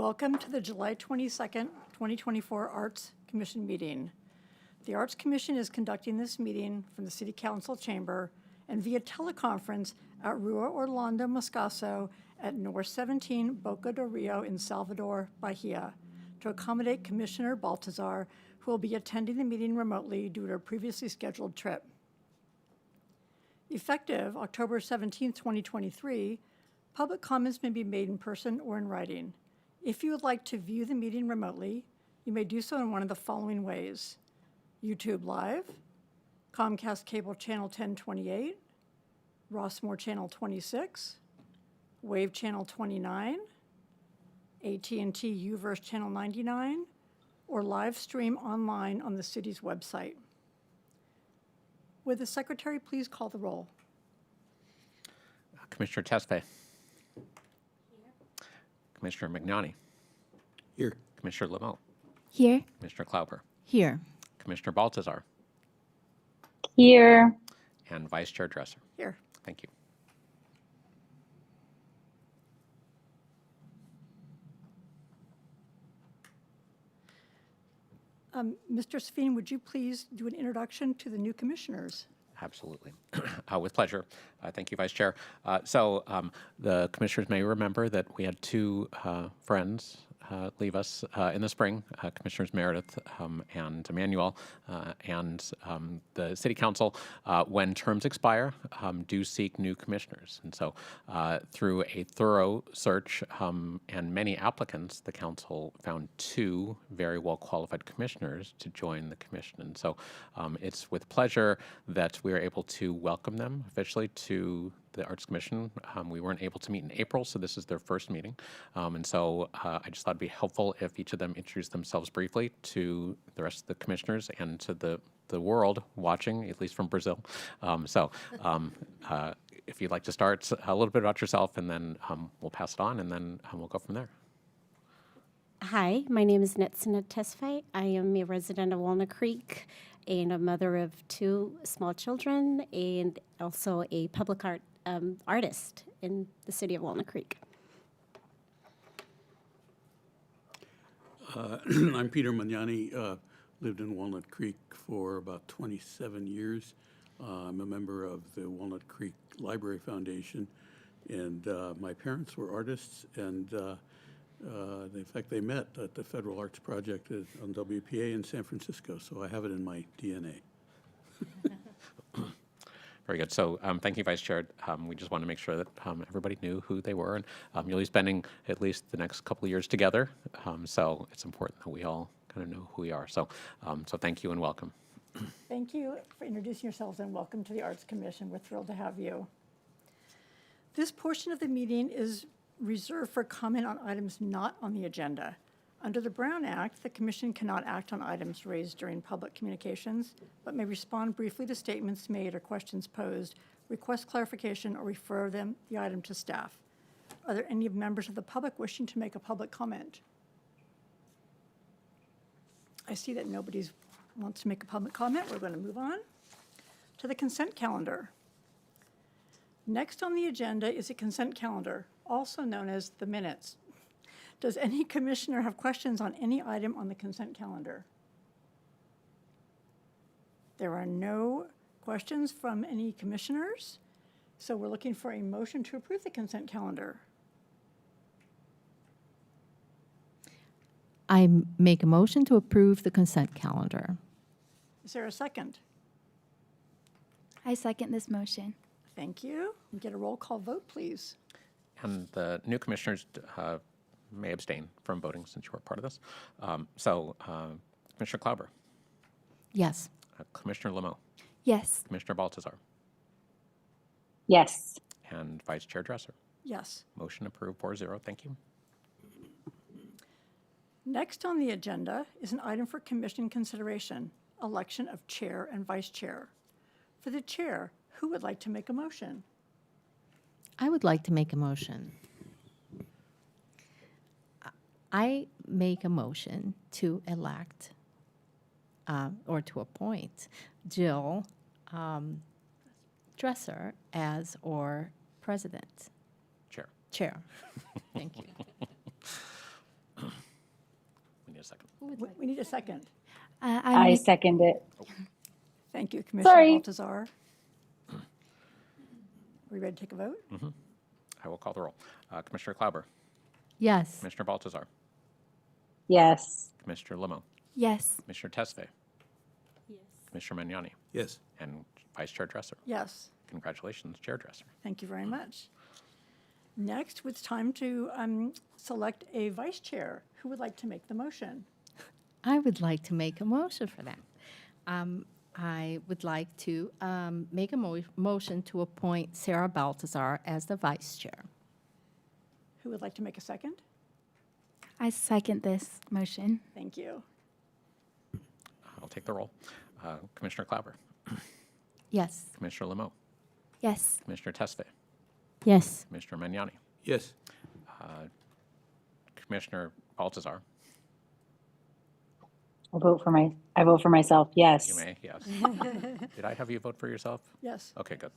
Welcome to the July 22nd, 2024 Arts Commission meeting. The Arts Commission is conducting this meeting from the City Council chamber and via teleconference at Rua Orlando Moscaso at North 17 Boca do Rio in Salvador, Bahia, to accommodate Commissioner Baltazar, who will be attending the meeting remotely due to a previously scheduled trip. Effective October 17, 2023, public comments may be made in person or in writing. If you would like to view the meeting remotely, you may do so in one of the following ways: YouTube Live, Comcast Cable Channel 1028, Rossmore Channel 26, Wave Channel 29, AT&T Uverse Channel 99, or live stream online on the city's website. Would the secretary please call the roll? Commissioner Tesfaye. Commissioner Magnani. Here. Commissioner Lamo. Here. Commissioner Klauber. Here. Commissioner Baltazar. Here. And Vice Chair Dresser. Here. Thank you. Mr. Savine, would you please do an introduction to the new commissioners? Absolutely. With pleasure. Thank you, Vice Chair. The commissioners may remember that we had two friends leave us in the spring, Commissioners Meredith and Emmanuel, and the City Council, when terms expire, do seek new commissioners. And so through a thorough search and many applicants, the Council found two very well-qualified commissioners to join the Commission. And so it's with pleasure that we are able to welcome them officially to the Arts Commission. We weren't able to meet in April, so this is their first meeting. And so I just thought it'd be helpful if each of them introduced themselves briefly to the rest of the commissioners and to the world watching, at least from Brazil. If you'd like to start a little bit about yourself, and then we'll pass it on, and then we'll go from there. Hi, my name is Netsina Tesfaye. I am a resident of Walnut Creek and a mother of two small children, and also a public art artist in the city of Walnut Creek. I'm Peter Magnani, lived in Walnut Creek for about 27 years. I'm a member of the Walnut Creek Library Foundation, and my parents were artists, and in fact, they met at the Federal Arts Project on WPA in San Francisco, so I have it in my DNA. Very good. So thank you, Vice Chair. We just want to make sure that everybody knew who they were, and you'll be spending at least the next couple of years together. So it's important that we all kind of know who we are. So thank you and welcome. Thank you for introducing yourselves and welcome to the Arts Commission. We're thrilled to have you. This portion of the meeting is reserved for comment on items not on the agenda. Under the Brown Act, the Commission cannot act on items raised during public communications, but may respond briefly to statements made or questions posed, request clarification, or refer the item to staff. Are there any members of the public wishing to make a public comment? I see that nobody wants to make a public comment. We're going to move on to the consent calendar. Next on the agenda is a consent calendar, also known as the minutes. Does any commissioner have questions on any item on the consent calendar? There are no questions from any commissioners, so we're looking for a motion to approve the consent calendar. I make a motion to approve the consent calendar. Is there a second? I second this motion. Thank you. Get a roll call vote, please. And the new commissioners may abstain from voting since you were part of this. Commissioner Klauber. Yes. Commissioner Lamo. Yes. Commissioner Baltazar. Yes. And Vice Chair Dresser. Yes. Motion approved 4-0. Thank you. Next on the agenda is an item for commission consideration, election of chair and vice chair. For the chair, who would like to make a motion? I would like to make a motion. I make a motion to elect or to appoint Jill Dresser as our president. Chair. Chair. Thank you. We need a second. I I make, second it. Thank you, Commissioner Sorry. Baltazar. Are we ready to take a vote? I will call the roll. Commissioner Klauber, Yes. Commissioner Baltazar, Yes. Commissioner Lemo, yes. Commissioner Tesfaye, Commissioner Magnani, Yes. and Vice Chair Dresser. Yes. Congratulations, Chair Dresser. Thank you very much. Next, it's time to select a vice chair. Who would like to make the motion? I would like to make a motion for that. I would like to make a motion to appoint Sarah Baltazar as the vice chair. Who would like to make a second? I second this motion. Thank you. I'll take the roll. Commissioner Klauber, Yes. Commissioner Lemo, Yes. Commissioner Tesfaye, Yes. Commissioner Magnani, Yes. Commissioner Baltazar. I vote for myself. Yes. You may, yes. Did I have you vote for yourself? Yes. Okay, good.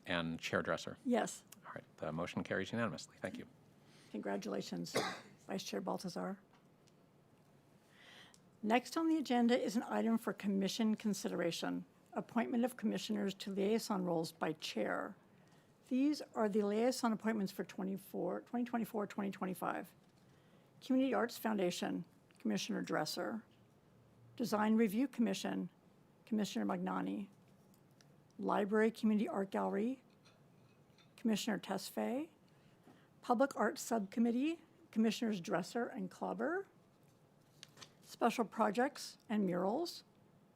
And Chair Dresser. Yes. All right, the motion carries unanimously. Thank you. Congratulations, Vice Chair Baltazar. Next on the agenda is an item for commission consideration, appointment of commissioners to liaison roles by chair. These are the liaison appointments for 2024-2025. Community Arts Foundation, Commissioner Dresser. Design Review Commission, Commissioner Magnani. Library Community Art Gallery, Commissioner Tesfaye. Public Arts Subcommittee, Commissioners Dresser and Klauber. Special Projects and Murals,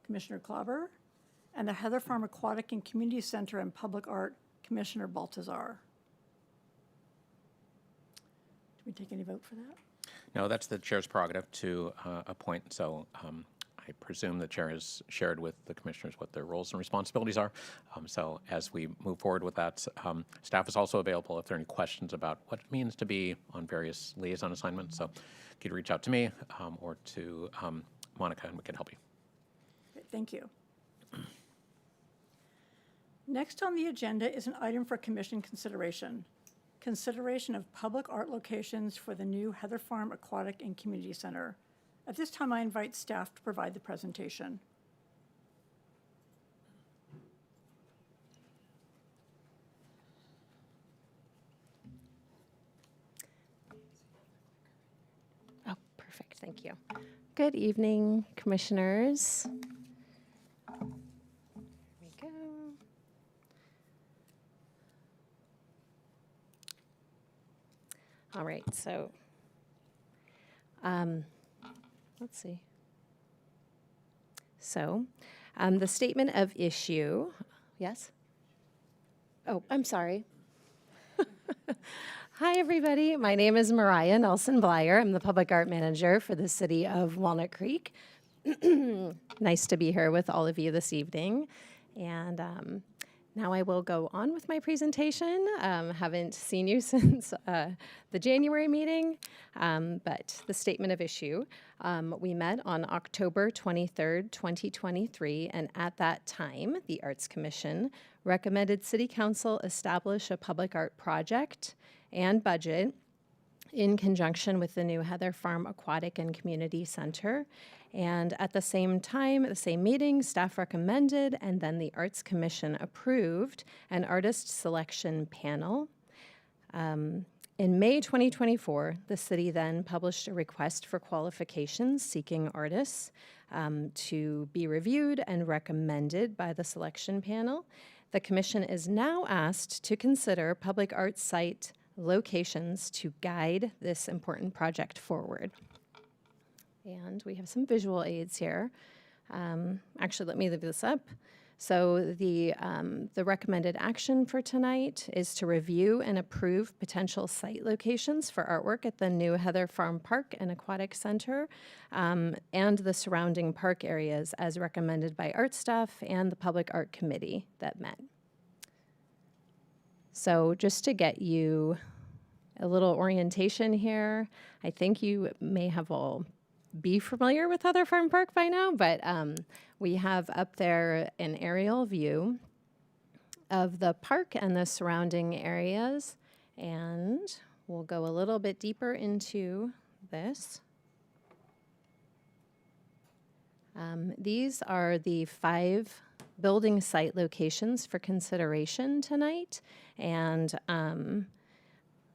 Commissioner Klauber. And the Heather Farm Aquatic and Community Center and Public Art, Commissioner Baltazar. Do we take any vote for that? No, that's the chair's prerogative to appoint. So I presume the chair has shared with the commissioners what their roles and responsibilities are. So as we move forward with that, staff is also available if there are any questions about what it means to be on various liaison assignments. So you could reach out to me or to Monica, and we can help you. Great, thank you. Next on the agenda is an item for commission consideration. Consideration of public art locations for the new Heather Farm Aquatic and Community Center. At this time, I invite staff to provide the presentation. Oh, perfect. Thank you. Good evening, commissioners. Here we go. All right, so let's see. So the statement of issue, yes? Oh, I'm sorry. Hi, everybody. My name is Mariah Nelson Blyer. I'm the Public Art Manager for the City of Walnut Creek. Nice to be here with all of you this evening. And now I will go on with my presentation. Haven't seen you since the January meeting, but the statement of issue. We met on October 23rd, 2023, and at that time, the Arts Commission recommended City Council establish a public art project and budget in conjunction with the new Heather Farm Aquatic and Community Center. And at the same time, at the same meeting, staff recommended and then the Arts Commission approved an artist selection panel. In May 2024, the city then published a request for qualifications seeking artists to be reviewed and recommended by the selection panel. The commission is now asked to consider public art site locations to guide this important project forward. And we have some visual aids here. Actually, let me leave this up. So the recommended action for tonight is to review and approve potential site locations for artwork at the new Heather Farm Park and Aquatic Center and the surrounding park areas as recommended by art staff and the Public Art Committee that met. So just to get you a little orientation here, I think you may have all be familiar with Heather Farm Park by now, but we have up there an aerial view of the park and the surrounding areas, and we'll go a little bit deeper into this. These are the 5 building site locations for consideration tonight. And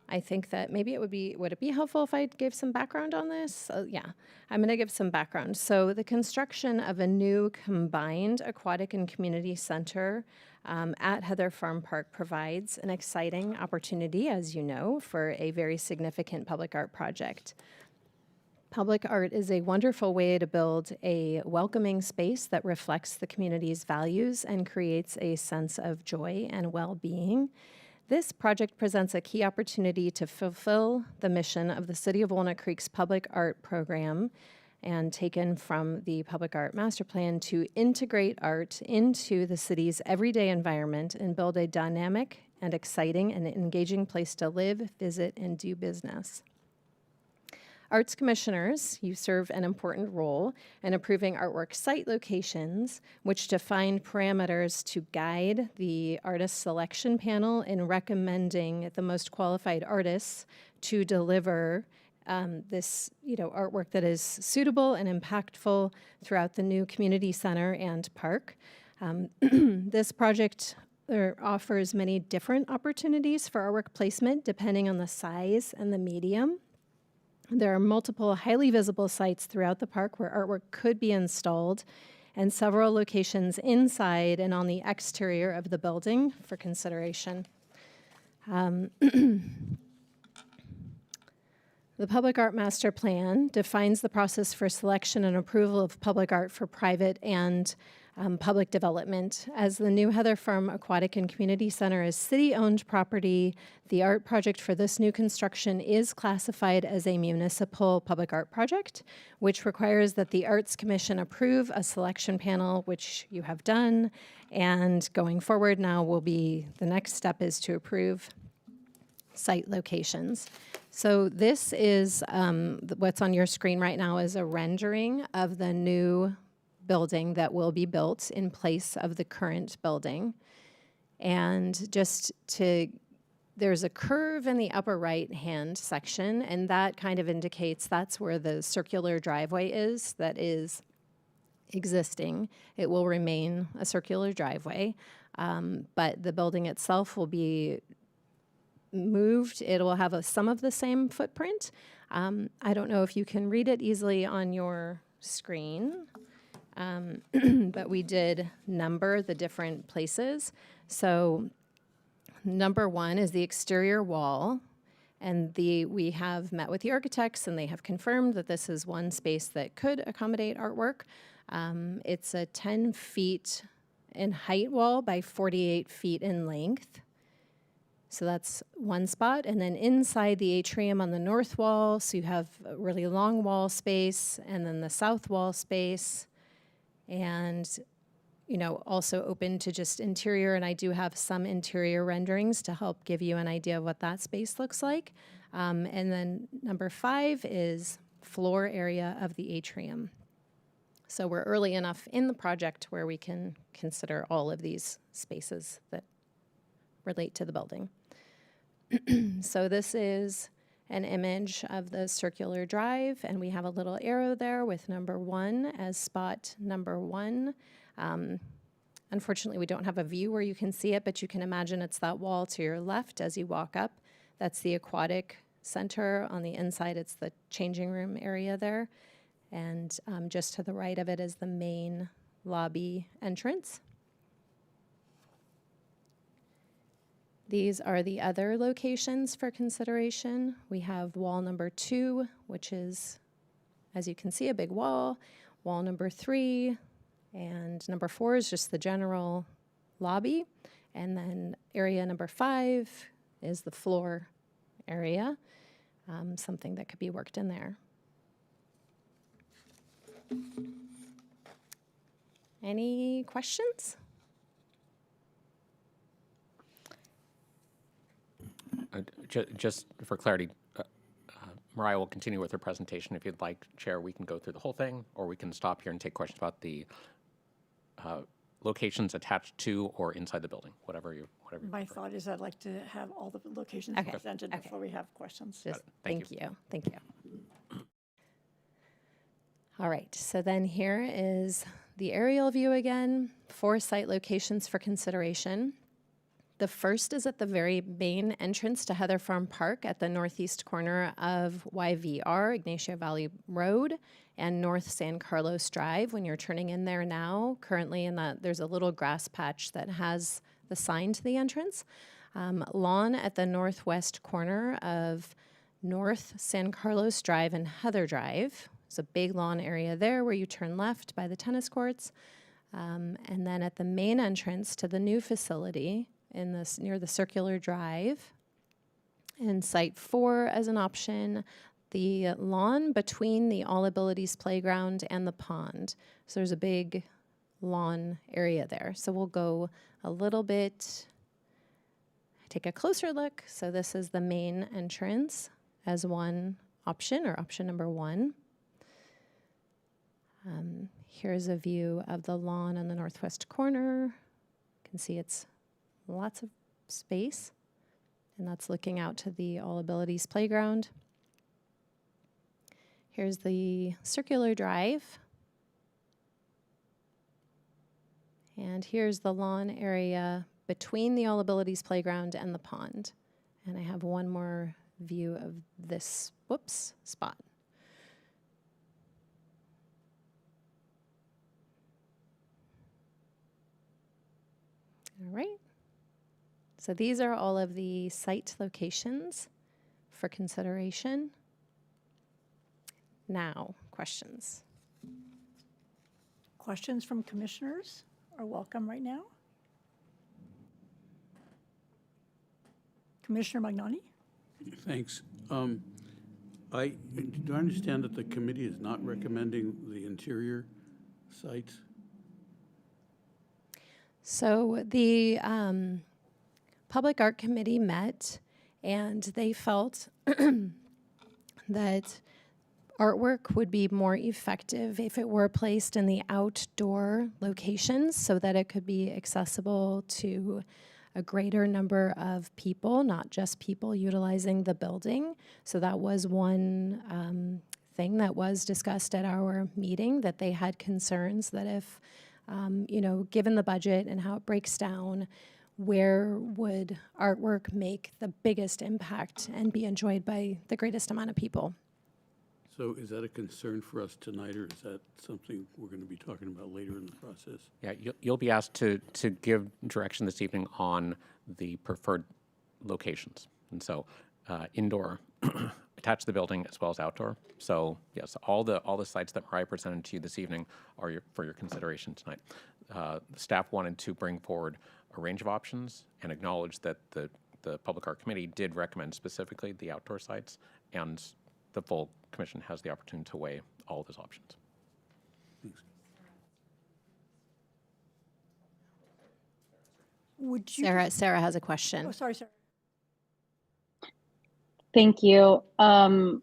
I think that maybe would it be helpful if I gave some background on this? Yeah, I'm going to give some background. So the construction of a new combined aquatic and community center at Heather Farm Park provides an exciting opportunity, as you know, for a very significant public art project. Public art is a wonderful way to build a welcoming space that reflects the community's values and creates a sense of joy and well-being. This project presents a key opportunity to fulfill the mission of the City of Walnut Creek's public art program, and taken from the Public Art Master Plan, to integrate art into the city's everyday environment and build a dynamic and exciting and engaging place to live, visit, and do business. Arts commissioners, you serve an important role in approving artwork site locations, which define parameters to guide the artist selection panel in recommending the most qualified artists to deliver this, artwork that is suitable and impactful throughout the new community center and park. This project offers many different opportunities for artwork placement depending on the size and the medium. There are multiple highly visible sites throughout the park where artwork could be installed, and several locations inside and on the exterior of the building for consideration. The Public Art Master Plan defines the process for selection and approval of public art for private and public development. As the new Heather Farm Aquatic and Community Center is city-owned property, the art project for this new construction is classified as a municipal public art project, which requires that the Arts Commission approve a selection panel, which you have done, and going forward now the next step is to approve site locations. So this is, what's on your screen right now is a rendering of the new building that will be built in place of the current building. And there's a curve in the upper right-hand section, and that kind of indicates that's where the circular driveway is that is existing. It will remain a circular driveway, but the building itself will be moved. It will have some of the same footprint. I don't know if you can read it easily on your screen. But we did number the different places. So number 1 is the exterior wall, and we have met with the architects and they have confirmed that this is one space that could accommodate artwork. It's a 10 feet in height wall by 48 feet in length. So that's one spot. And then inside the atrium on the north wall, so you have a really long wall space, and then the south wall space, and also open to just interior. And I do have some interior renderings to help give you an idea of what that space looks like. And then number 5 is floor area of the atrium. So we're early enough in the project where we can consider all of these spaces that relate to the building. So this is an image of the circular drive, and we have a little arrow there with number 1 as spot number 1. Unfortunately, we don't have a view where you can see it, but you can imagine it's that wall to your left as you walk up. That's the aquatic center. On the inside, it's the changing room area there. And just to the right of it is the main lobby entrance. These are the other locations for consideration. We have wall number 2, which is, as you can see, a big wall. Wall number 3, and number 4 is just the general lobby. And then area number 5 is the floor area, something that could be worked in there. Any questions? Just for clarity, Mariah will continue with her presentation. If you'd like, Chair, we can go through the whole thing, or we can stop here and take questions about the locations attached to or inside the building, whatever you My prefer. thought is I'd like to have all the locations Okay, presented okay. before we have questions. Just Thank thank you. Thank you. All right, so then here is the aerial view again, 4 site locations for consideration. The first is at the very main entrance to Heather Farm Park at the northeast corner of YVR, Ignacio Valley Road, and North San Carlos Drive. When you're turning in there now, currently there's a little grass patch that has the sign to the entrance. Lawn at the northwest corner of North San Carlos Drive and Heather Drive. There's a big lawn area there where you turn left by the tennis courts. And then at the main entrance to the new facility, near the circular drive. And site 4 as an option, the lawn between the All Abilities Playground and the pond. So there's a big lawn area there. So we'll go a little bit, take a closer look. So this is the main entrance as one option, or option number 1. Here's a view of the lawn on the northwest corner. You can see it's lots of space, and that's looking out to the All Abilities Playground. Here's the circular drive. And here's the lawn area between the All Abilities Playground and the pond. And I have one more view of this, spot. All right. So these are all of the site locations for consideration. Now, questions. Questions from commissioners are welcome right now. Commissioner Magnani? Thanks. Do I understand that the committee is not recommending the interior sites? So the Public Art Committee met, and they felt that artwork would be more effective if it were placed in the outdoor locations so that it could be accessible to a greater number of people, not just people utilizing the building. So that was one thing that was discussed at our meeting, that they had concerns that if, given the budget and how it breaks down, where would artwork make the biggest impact and be enjoyed by the greatest amount of people? So is that a concern for us tonight, or is that something we're going to be talking about later in the process? Yeah, you'll be asked to give direction this evening on the preferred locations. And so indoor, attached to the building, as well as outdoor. So yes, all the sites that Mariah presented to you this evening are for your consideration tonight. Staff wanted to bring forward a range of options and acknowledge that the Public Art Committee did recommend specifically the outdoor sites, and the full commission has the opportunity to weigh all of those options. Thanks. Would you? Sarah has a question. Oh, sorry, Sarah. Thank you. Can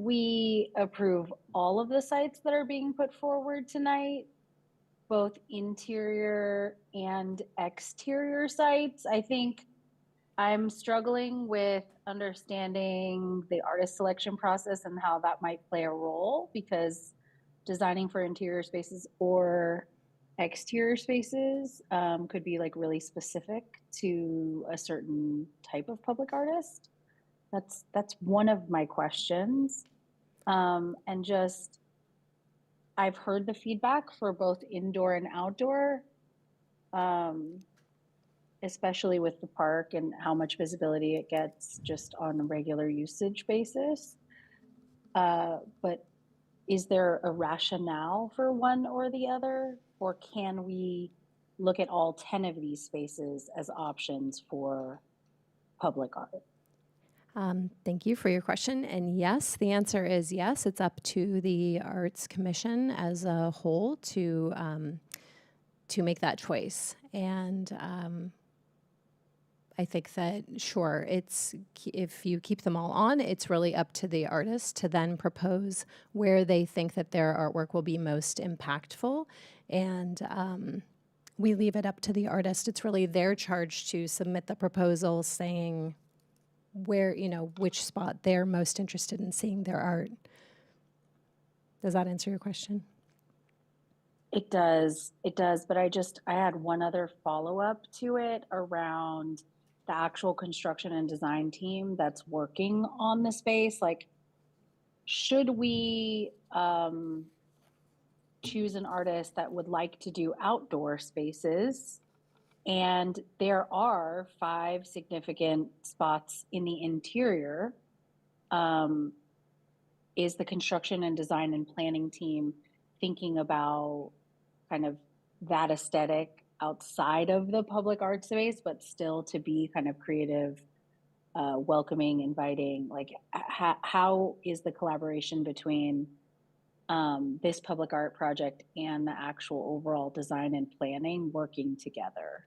we approve all of the sites that are being put forward tonight? Both interior and exterior sites? I think I'm struggling with understanding the artist selection process and how that might play a role, because designing for interior spaces or exterior spaces could be like really specific to a certain type of public artist. That's one of my questions. And just, I've heard the feedback for both indoor and outdoor, especially with the park and how much visibility it gets just on a regular usage basis. But is there a rationale for one or the other? Or can we look at all 10 of these spaces as options for public art? Thank you for your question. And yes, the answer is yes. It's up to the Arts Commission as a whole to make that choice. And I think that, sure, if you keep them all on, it's really up to the artist to then propose where they think that their artwork will be most impactful. And we leave it up to the artist. It's really their charge to submit the proposal saying where, which spot they're most interested in seeing their art. Does that answer your question? It does, but I had one other follow-up to it around the actual construction and design team that's working on the space. Like, should we choose an artist that would like to do outdoor spaces? And there are 5 significant spots in the interior. Is the construction and design and planning team thinking about kind of that aesthetic outside of the public art space, but still to be kind of creative, welcoming, inviting? Like, how is the collaboration between this public art project and the actual overall design and planning working together?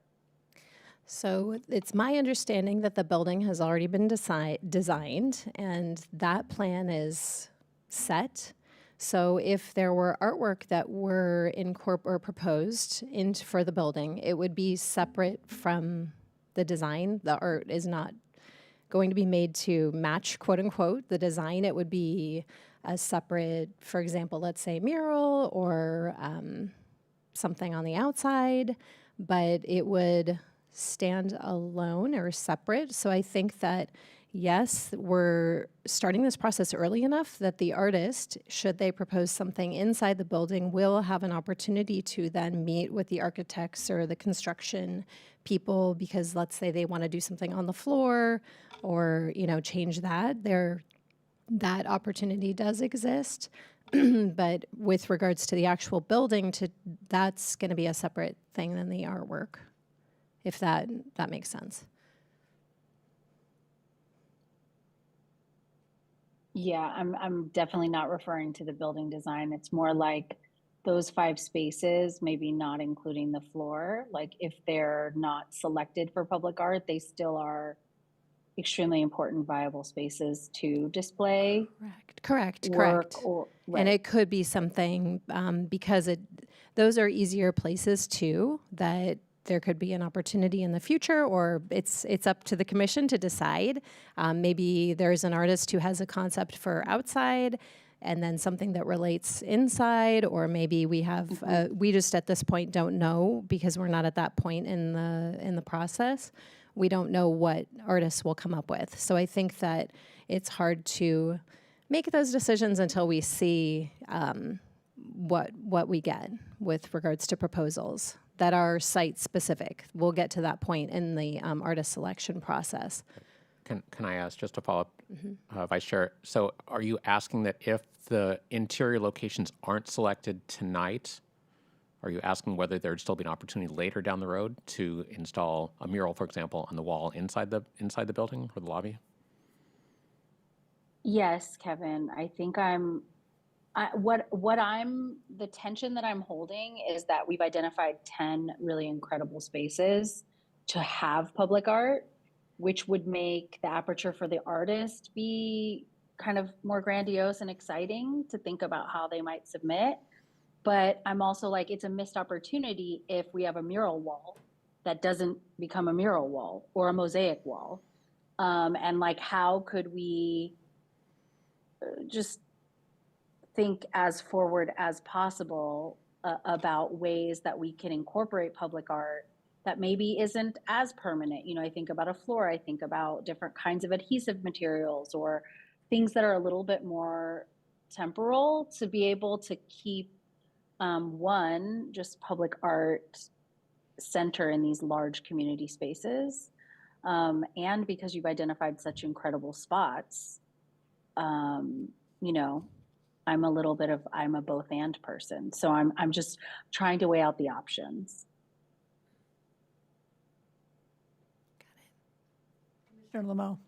So it's my understanding that the building has already been designed and that plan is set. So if there were artwork that were or proposed for the building, it would be separate from the design. The art is not going to be made to match, quote unquote, the design. It would be a separate, for example, let's say mural or something on the outside, but it would stand alone or separate. So I think that, yes, we're starting this process early enough that the artist, should they propose something inside the building, will have an opportunity to then meet with the architects or the construction people, because let's say they want to do something on the floor or, change that. That opportunity does exist. But with regards to the actual building, that's going to be a separate thing than the artwork, if that makes sense. Yeah, I'm definitely not referring to the building design. It's more like those 5 spaces, maybe not including the floor. Like, if they're not selected for public art, they still are extremely important, viable spaces to display Correct. work or, right. And it could be something, because those are easier places too, that there could be an opportunity in the future, or it's up to the commission to decide. Maybe there's an artist who has a concept for outside and then something that relates inside, or maybe we have, we just at this point don't know, because we're not at that point in the process. We don't know what artists will come up with. So I think that it's hard to make those decisions until we see what we get with regards to proposals that are site specific. We'll get to that point in the artist selection process. Can I ask, just to follow up, Vice Chair? So are you asking that if the interior locations aren't selected tonight, are you asking whether there'd still be an opportunity later down the road to install a mural, for example, on the wall inside the building or the lobby? Yes, Kevin, I think the tension that I'm holding is that we've identified 10 really incredible spaces to have public art, which would make the aperture for the artist be kind of more grandiose and exciting to think about how they might submit. But I'm also like, it's a missed opportunity if we have a mural wall that doesn't become a mural wall or a mosaic wall. And like, how could we just think as forward as possible about ways that we can incorporate public art that maybe isn't as permanent? I think about a floor, I think about different kinds of adhesive materials or things that are a little bit more temporal, to be able to keep just public art center in these large community spaces. And because you've identified such incredible spots, I'm a both and person. So I'm just trying to weigh out the options. Commissioner Lamo.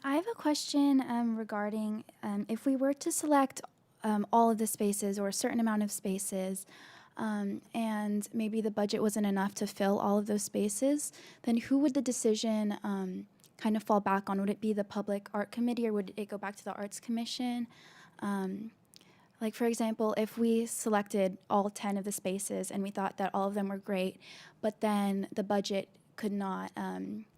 I have a question regarding if we were to select all of the spaces or a certain amount of spaces, and maybe the budget wasn't enough to fill all of those spaces, then who would the decision kind of fall back on? Would it be the Public Art Committee, or would it go back to the Arts Commission? Like, for example, if we selected all 10 of the spaces and we thought that all of them were great, but then the budget could not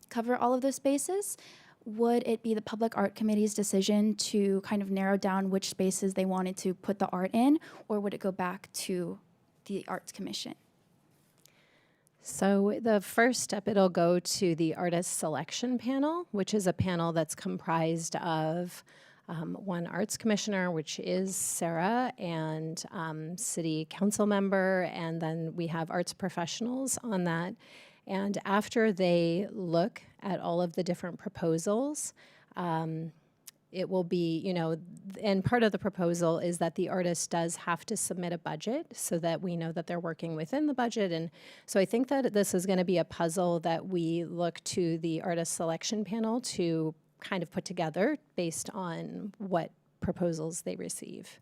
cover all of those spaces, would it be the Public Art Committee's decision to kind of narrow down which spaces they wanted to put the art in, or would it go back to the Arts Commission? So the first step, it'll go to the artist selection panel, which is a panel that's comprised of one arts commissioner, which is Sarah, and city council member, and then we have arts professionals on that. And after they look at all of the different proposals, it will be, and part of the proposal is that the artist does have to submit a budget so that we know that they're working within the budget. And so I think that this is going to be a puzzle that we look to the artist selection panel to kind of put together based on what proposals they receive.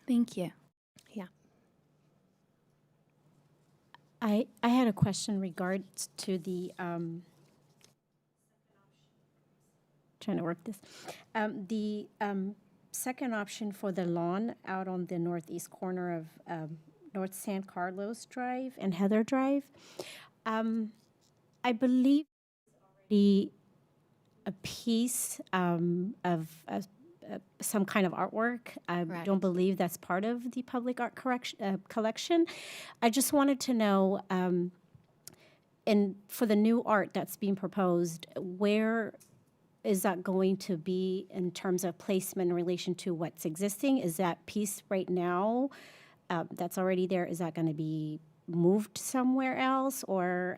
Thank you. Yeah. I had a question regards to the trying to work this. The second option for the lawn out on the northeast corner of North San Carlos Drive and Heather Drive, I believe the a piece of some kind of artwork. I don't believe that's part of the public art collection. I just wanted to know, and for the new art that's being proposed, where is that going to be in terms of placement in relation to what's existing? Is that piece right now that's already there, is that going to be moved somewhere else? Or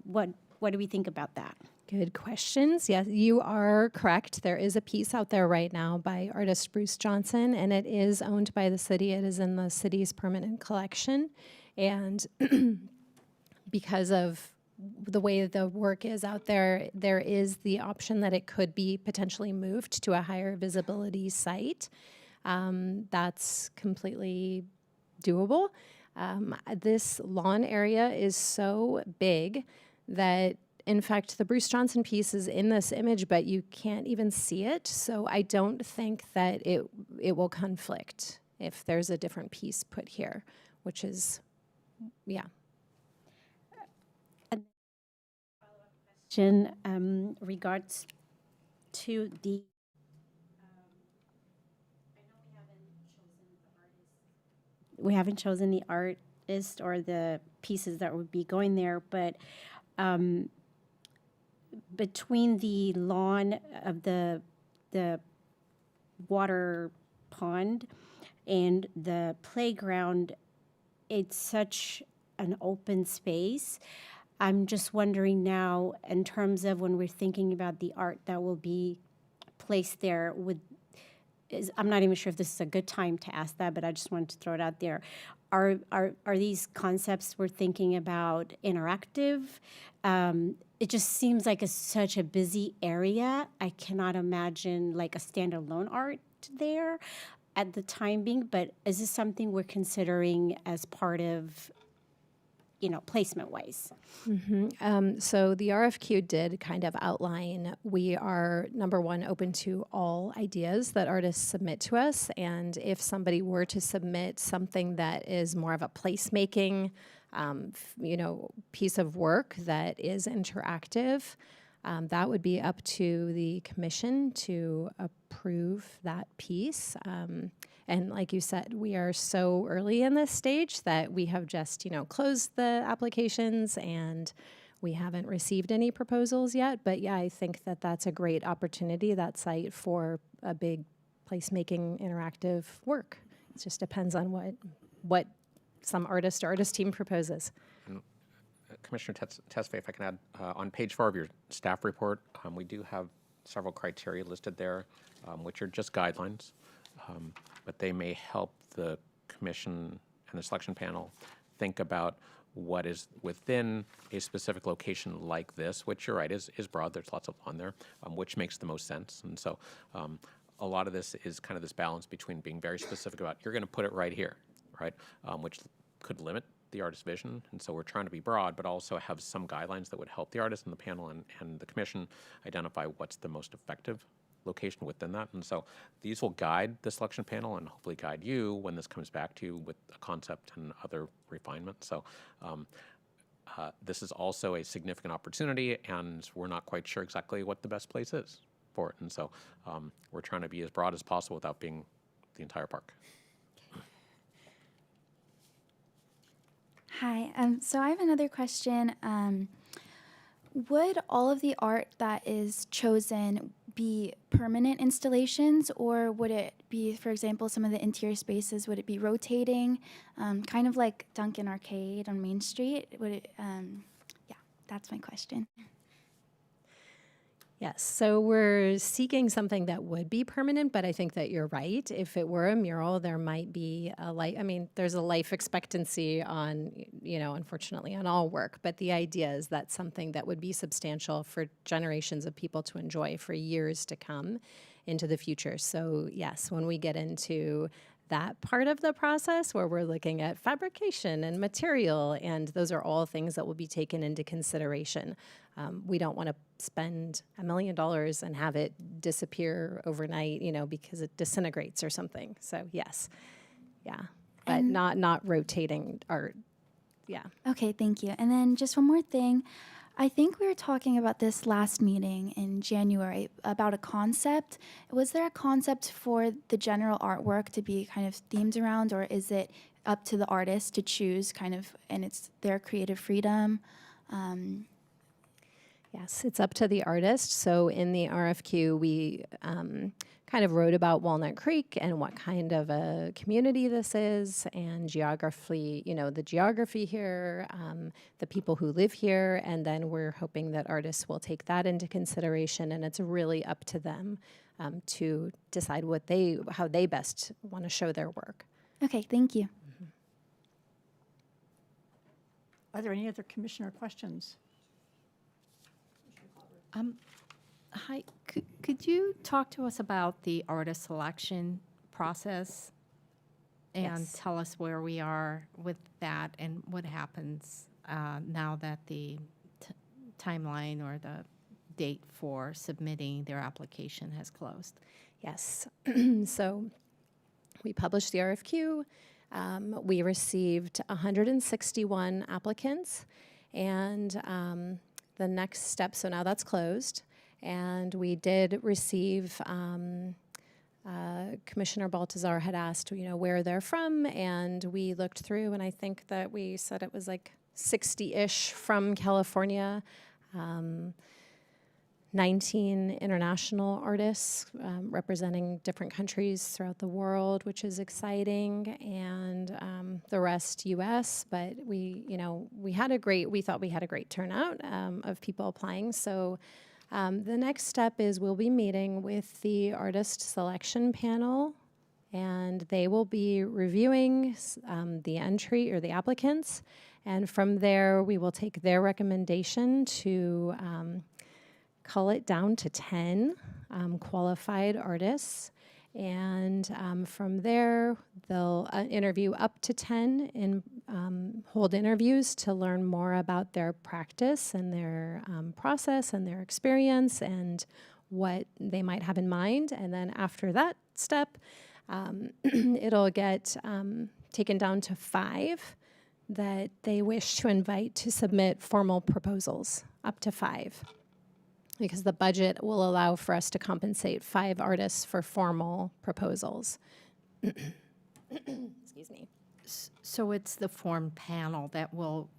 what do we think about that? Good questions. Yes, you are correct. There is a piece out there right now by artist Bruce Johnson, and it is owned by the city. It is in the city's permanent collection. And because of the way the work is out there, there is the option that it could be potentially moved to a higher visibility site. That's completely doable. This lawn area is so big that, in fact, the Bruce Johnson piece is in this image, but you can't even see it. So I don't think that it will conflict if there's a different piece put here, which is, yeah. Regards to the we haven't chosen the artist or the pieces that would be going there, but between the lawn of the water pond and the playground, it's such an open space. I'm just wondering now, in terms of when we're thinking about the art that will be placed there, I'm not even sure if this is a good time to ask that, but I just wanted to throw it out there. Are these concepts we're thinking about interactive? It just seems like it's such a busy area. I cannot imagine like a standalone art there at the time being, but is this something we're considering as part of, placement-wise? Mm-hmm. So the RFQ did kind of outline, we are, number one, open to all ideas that artists submit to us. And if somebody were to submit something that is more of a placemaking, piece of work that is interactive, that would be up to the commission to approve that piece. And like you said, we are so early in this stage that we have just, closed the applications and we haven't received any proposals yet. But yeah, I think that that's a great opportunity, that site, for a big placemaking interactive work. It just depends on what some artist or artist team proposes. Commissioner Tesfaye, if I can add, on page 4 of your staff report, we do have several criteria listed there, which are just guidelines, but they may help the commission and the selection panel think about what is within a specific location like this, which you're right, is broad. There's lots of lawn there, which makes the most sense. And so a lot of this is kind of this balance between being very specific about, you're going to put it right here, right, which could limit the artist's vision. And so we're trying to be broad, but also have some guidelines that would help the artist and the panel and the commission identify what's the most effective location within that. And so these will guide the selection panel and hopefully guide you when this comes back to you with a concept and other refinements. So this is also a significant opportunity, and we're not quite sure exactly what the best place is for it. And so we're trying to be as broad as possible without being the entire park. Hi. So I have another question. Would all of the art that is chosen be permanent installations, or would it be, for example, some of the interior spaces, would it be rotating, kind of like Duncan Arcade on Main Street? Would it, yeah, that's my question. Yes, so we're seeking something that would be permanent, but I think that you're right. If it were a mural, there might be there's a life expectancy on, unfortunately on all work, but the idea is that something that would be substantial for generations of people to enjoy for years to come into the future. So yes, when we get into that part of the process where we're looking at fabrication and material, and those are all things that will be taken into consideration. We don't want to spend $1 million and have it disappear overnight, because it disintegrates or something. So yes, yeah, but And- not rotating art. Yeah. Okay, thank you. And then just one more thing. I think we were talking about this last meeting in January about a concept. Was there a concept for the general artwork to be kind of themed around, or is it up to the artist to choose kind of, and it's their creative freedom? Yes, it's up to the artist. So in the RFQ, we kind of wrote about Walnut Creek and what kind of a community this is, and geography, the geography here, the people who live here, and then we're hoping that artists will take that into consideration, and it's really up to them to decide how they best want to show their work. Okay, thank you. Are there any other commissioner questions? Hi, could you talk to us about the artist selection process and Yes. tell us where we are with that and what happens now that the timeline or the date for submitting their application has closed? Yes. So we published the RFQ. We received 161 applicants, and the next step, so now that's closed, and we did receive, Commissioner Baltazar had asked, where they're from, and we looked through, and I think that we said it was like 60-ish from California, 19 international artists representing different countries throughout the world, which is exciting, and the rest U.S. But we thought we had a great turnout of people applying. So the next step is we'll be meeting with the artist selection panel, and they will be reviewing the entry or the applicants, and from there we will take their recommendation to cull it down to 10 qualified artists. And from there, they'll interview up to 10 and hold interviews to learn more about their practice and their process and their experience and what they might have in mind. And then after that step, it'll get taken down to 5 that they wish to invite to submit formal proposals, up to 5. Because the budget will allow for us to compensate 5 artists for formal proposals. Excuse me. So it's the form panel that will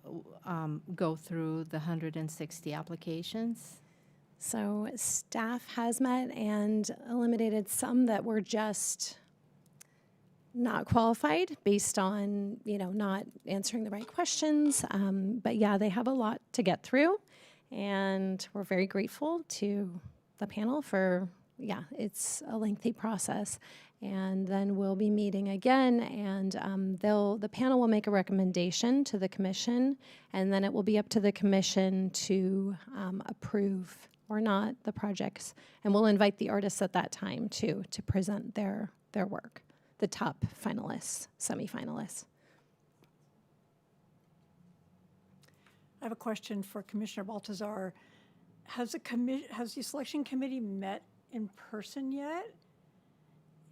go through the 160 applications? So staff has met and eliminated some that were just not qualified based on, not answering the right questions. But yeah, they have a lot to get through. And we're very grateful to the panel for, it's a lengthy process. And then we'll be meeting again, and the panel will make a recommendation to the commission, and then it will be up to the commission to approve or not the projects. And we'll invite the artists at that time, too, to present their work, the top finalists, semifinalists. I have a question for Commissioner Baltazar. Has the selection committee met in person yet?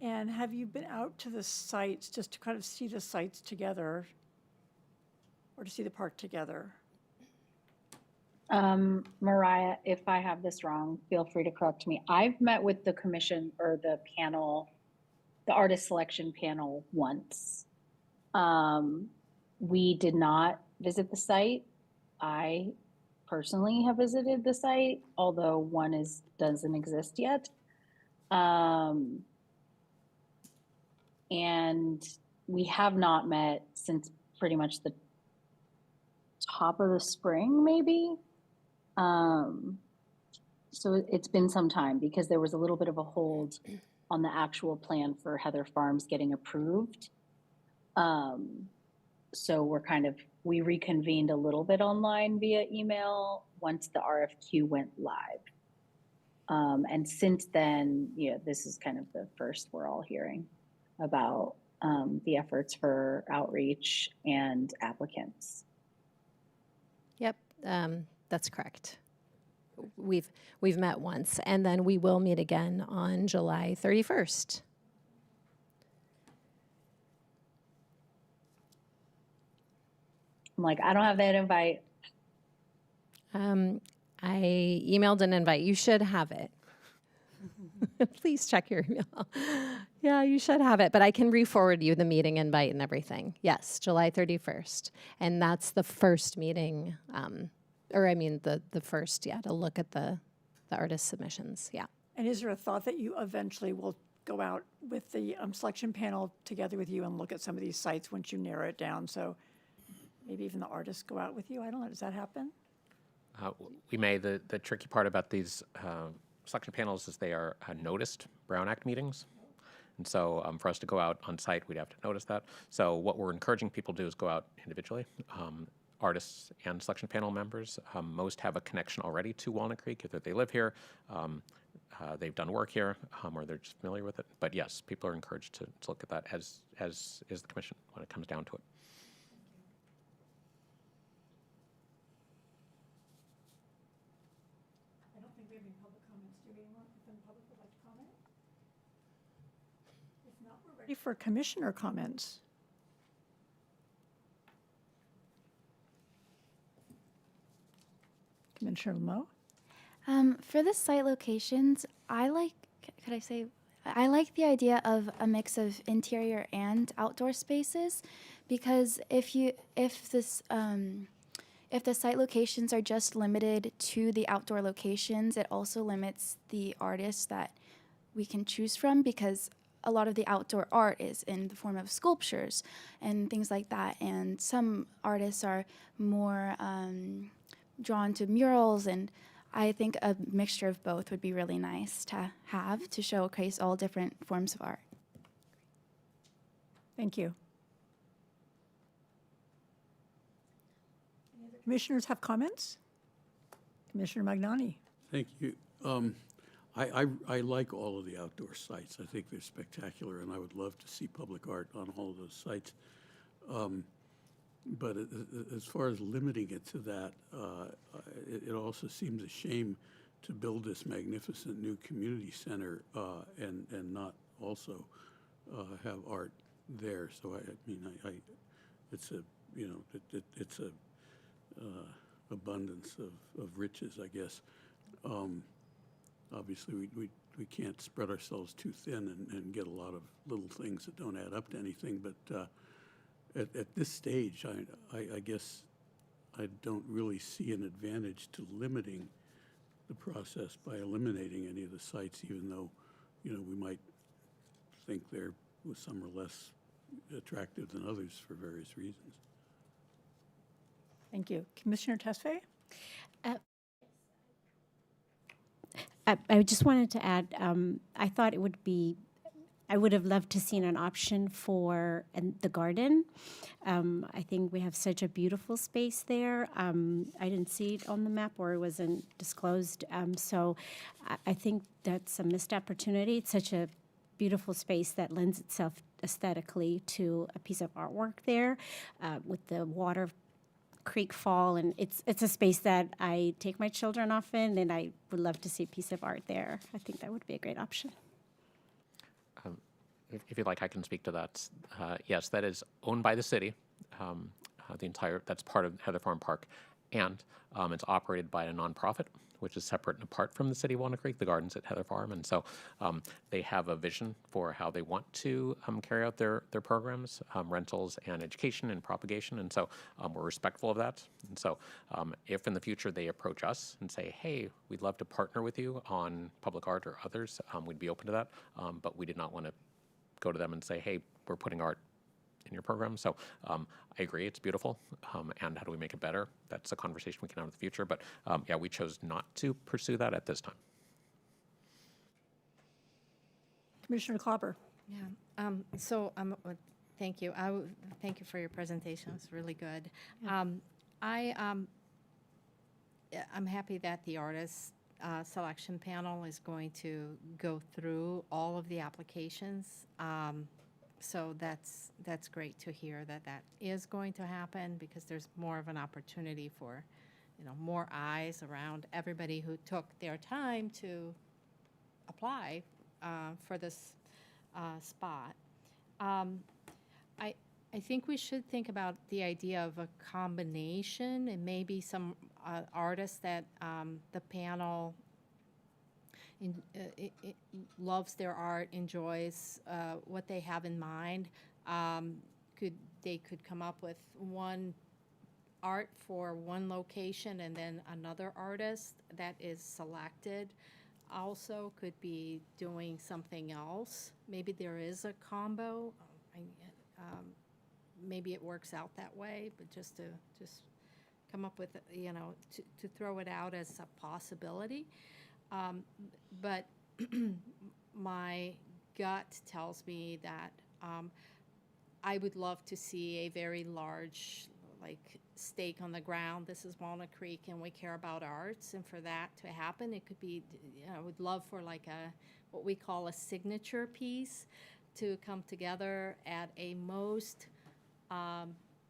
And have you been out to the sites just to kind of see the sites together or to see the park together? Mariah, if I have this wrong, feel free to correct me. I've met with the commission or the panel, the artist selection panel once. We did not visit the site. I personally have visited the site, although one doesn't exist yet. And we have not met since pretty much the top of the spring, maybe. So it's been some time because there was a little bit of a hold on the actual plan for Heather Farms getting approved. So we reconvened a little bit online via email once the RFQ went live. And since then, this is kind of the first we're all hearing about the efforts for outreach and applicants. Yep, that's correct. We've met once, and then we will meet again on July 31st. I'm like, I don't have that invite. I emailed an invite. You should have it. Please check your email. Yeah, you should have it, but I can re-forward you the meeting invite and everything. Yes, July 31st. And that's the first meeting, the first, to look at the artist submissions, yeah. And is there a thought that you eventually will go out with the selection panel together with you and look at some of these sites once you narrow it down? So maybe even the artists go out with you? I don't know. Does that happen? We may. The tricky part about these selection panels is they are noticed Brown Act meetings. And so for us to go out on site, we'd have to notice that. So what we're encouraging people to do is go out individually. Artists and selection panel members, most have a connection already to Walnut Creek, either they live here, they've done work here, or they're just familiar with it. But yes, people are encouraged to look at that, as is the commission when it comes down to it. I don't think we have any public comments. Do anyone from the public would like to comment? If not, we're ready for commissioner comments. Commissioner Mo? For the site locations, I like the idea of a mix of interior and outdoor spaces, because if the site locations are just limited to the outdoor locations, it also limits the artists that we can choose from, because a lot of the outdoor art is in the form of sculptures and things like that, and some artists are more drawn to murals, and I think a mixture of both would be really nice to have to showcase all different forms of art. Thank you. Any other commissioners have comments? Commissioner Magnani? Thank you. I like all of the outdoor sites. I think they're spectacular, and I would love to see public art on all of those sites. But as far as limiting it to that, it also seems a shame to build this magnificent new community center and not also have art there. So it's a abundance of riches, I guess. Obviously, we can't spread ourselves too thin and get a lot of little things that don't add up to anything, but at this stage, I guess I don't really see an advantage to limiting the process by eliminating any of the sites, even though, we might think some are less attractive than others for various reasons. Thank you. Commissioner Tesfaye? I just wanted to add, I thought I would have loved to seen an option for the garden. I think we have such a beautiful space there. I didn't see it on the map, or it wasn't disclosed. So I think that's a missed opportunity. It's such a beautiful space that lends itself aesthetically to a piece of artwork there with the water creek fall, and it's a space that I take my children often, and I would love to see a piece of art there. I think that would be a great option. If you'd like, I can speak to that. Yes, that is owned by the city. That's part of Heather Farm Park. and it's operated by a nonprofit, which is separate and apart from the city of Walnut Creek, the gardens at Heather Farm. And so they have a vision for how they want to carry out their programs, rentals and education and propagation. And so we're respectful of that. And so if in the future they approach us and say, hey, we'd love to partner with you on public art or others, we'd be open to that. But we did not want to go to them and say, hey, we're putting art in your program. So I agree, it's beautiful. And how do we make it better? That's a conversation we can have in the future. But yeah, we chose not to pursue that at this time. Commissioner Klopper. Yeah. Thank you. Thank you for your presentation. It's really good. I'm happy that the artist selection panel is going to go through all of the applications. So that's great to hear that that is going to happen, because there's more of an opportunity for, more eyes around everybody who took their time to apply for this spot. I think we should think about the idea of a combination, and maybe some artists that the panel loves their art, enjoys what they have in mind. They could come up with one art for one location, and then another artist that is selected also could be doing something else. Maybe there is a combo. Maybe it works out that way, but just come up with, to throw it out as a possibility. But my gut tells me that I would love to see a very large, stake on the ground. This is Walnut Creek, and we care about arts. And for that to happen, it could be, I would love for what we call a signature piece to come together at a most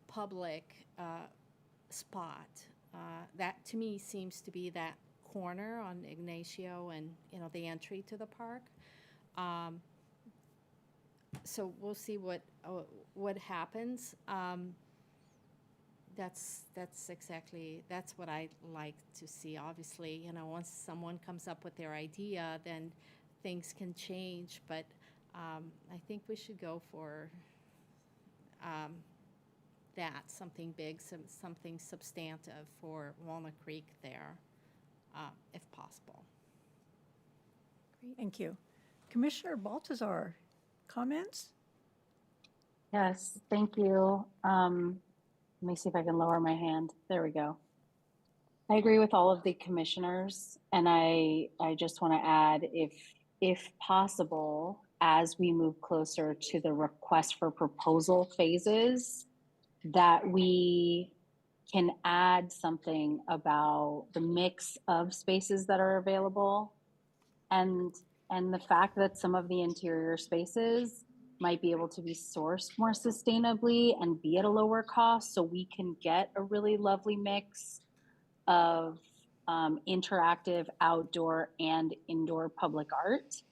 public spot. That to me seems to be that corner on Ignacio and the entry to the park. So we'll see what happens. That's what I like to see. Obviously, once someone comes up with their idea, then things can change. But I think we should go for something big, something substantive for Walnut Creek there, if possible. Great, thank you. Commissioner Baltazar, comments? Yes, thank you. Let me see if I can lower my hand. There we go. I agree with all of the commissioners, and I just want to add, if possible, as we move closer to the request for proposal phases, that we can add something about the mix of spaces that are available, and the fact that some of the interior spaces might be able to be sourced more sustainably and be at a lower cost, so we can get a really lovely mix of interactive outdoor and indoor public art.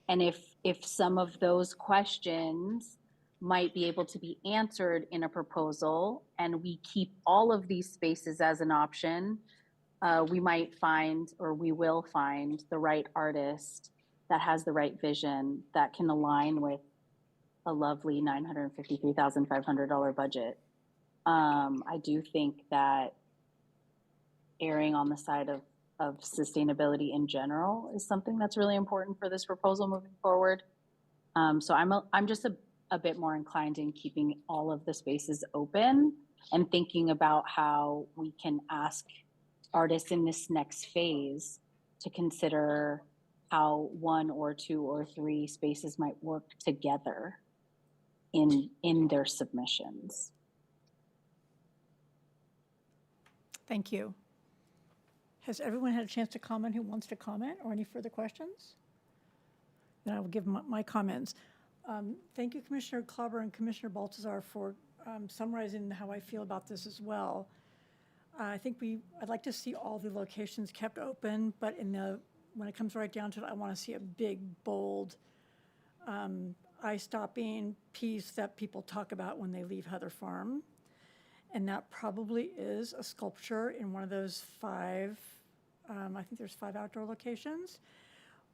And if some of those questions might be able to be answered in a proposal, and we keep all of these spaces as an option, we might find, or we will find, the right artist that has the right vision that can align with a lovely $953,500 budget. I do think that erring on the side of sustainability in general is something that's really important for this proposal moving forward. So I'm just a bit more inclined in keeping all of the spaces open and thinking about how we can ask artists in this next phase to consider how one or two or three spaces might work together in their submissions. Thank you. Has everyone had a chance to comment who wants to comment, or any further questions? Then I will give my comments. Thank you, Commissioner Klopper and Commissioner Baltazar, for summarizing how I feel about this as well. I'd like to see all the locations kept open, but when it comes right down to it, I want to see a big, bold, eye-stopping piece that people talk about when they leave Heather Farm. And that probably is a sculpture in one of those five, I think there's 5 outdoor locations.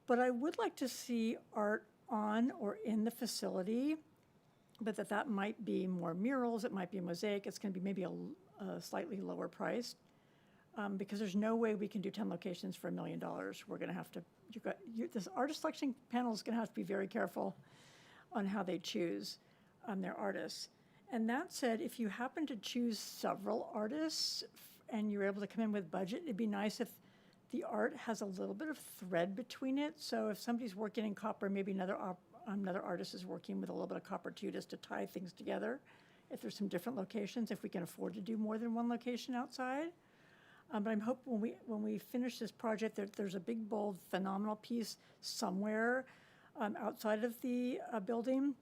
But I would like to see art on or in the facility, but that might be more murals, it might be a mosaic, it's gonna be maybe a slightly lower price. Because there's no way we can do 10 locations for $1 million. We're gonna have to, this artist selection panel is gonna have to be very careful on how they choose their artists. And that said, if you happen to choose several artists and you're able to come in with budget, it'd be nice if the art has a little bit of thread between it. So if somebody's working in copper, maybe another artist is working with a little bit of copper too, just to tie things together. If there's some different locations, if we can afford to do more than one location outside. But I'm hoping when we finish this project, there's a big, bold, phenomenal piece somewhere outside of the building.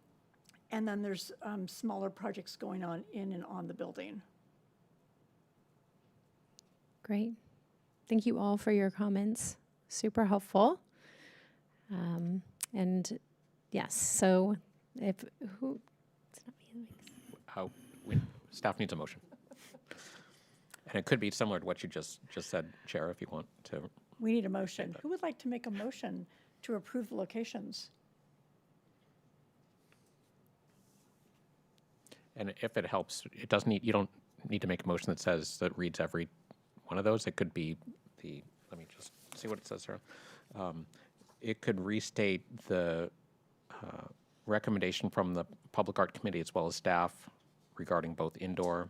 And then there's smaller projects going on in and on the building. Great. Thank you all for your comments. Super helpful. And yes, so if who? It's not me. Staff needs a motion. And it could be similar to what you just said, Chair, if you want to. We need a motion. Who would like to make a motion to approve the locations? And if it helps, it doesn't need, you don't need to make a motion that reads every one of those. It could be let me just see what it says here. It could restate the recommendation from the Public Art Committee as well as staff regarding both indoor,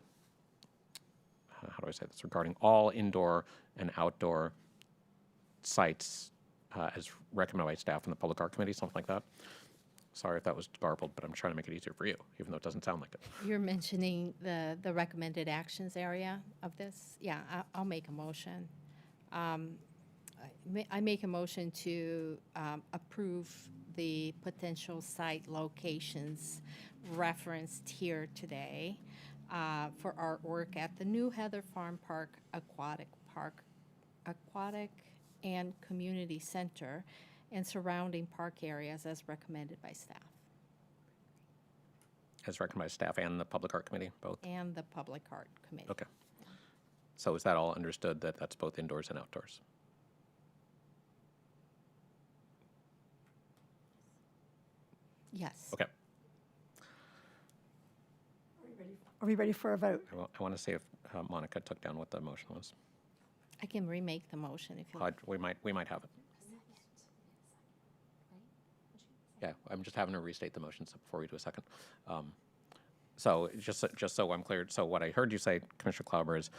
how do I say this, regarding all indoor and outdoor sites as recommended by staff in the Public Art Committee, something like that. Sorry if that was garbled, but I'm trying to make it easier for you, even though it doesn't sound like it. You're mentioning the recommended actions area of this? Yeah, I'll make a motion. I make a motion to approve the potential site locations referenced here today for artwork at the new Heather Farm Park Aquatic and Community Center and surrounding park areas as recommended by staff. As recommended by staff and the Public Art Committee, both? And the Public Art Committee. Okay. So is that all understood, that that's both indoors and outdoors? Yes. Okay. Are we ready for a vote? I want to see if Monica took down what the motion was. I can remake the motion if you like. We might have it. Yeah, I'm just having to restate the motion before we do a second. So just so I'm clear, so what I heard you say, Commissioner Klauber, is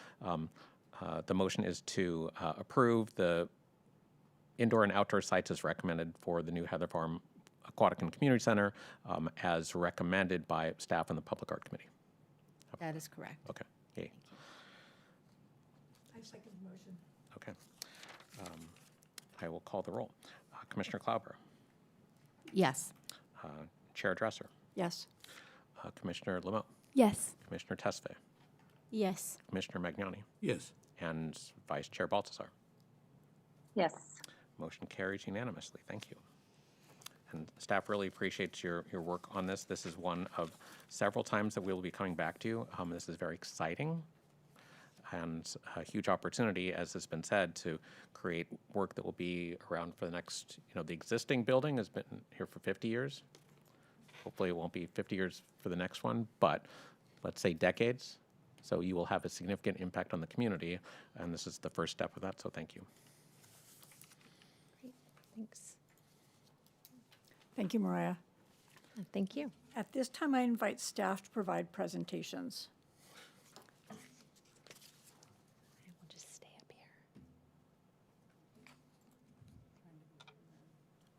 the motion is to approve the indoor and outdoor sites as recommended for the new Heather Farm Aquatic and Community Center as recommended by staff and the Public Art Committee. That is correct. Okay. Yay. I second the motion. Okay. I will call the roll. Commissioner Klauber, Yes. Chair Dresser, Yes. Commissioner Lemot, Yes. Commissioner Tesfaye, Yes. Commissioner Magnani, Yes. and Vice Chair Baltazar. Yes. Motion carries unanimously. Thank you. And staff really appreciates your work on this. This is one of several times that we will be coming back to you. This is very exciting and a huge opportunity, as has been said, to create work that will be around for the next, the existing building has been here for 50 years. Hopefully it won't be 50 years for the next one, but let's say decades. So you will have a significant impact on the community, and this is the first step of that, so thank you. Great. Thanks. Thank you, Mariah. Thank you. At this time, I invite staff to provide presentations. I will just stay up here.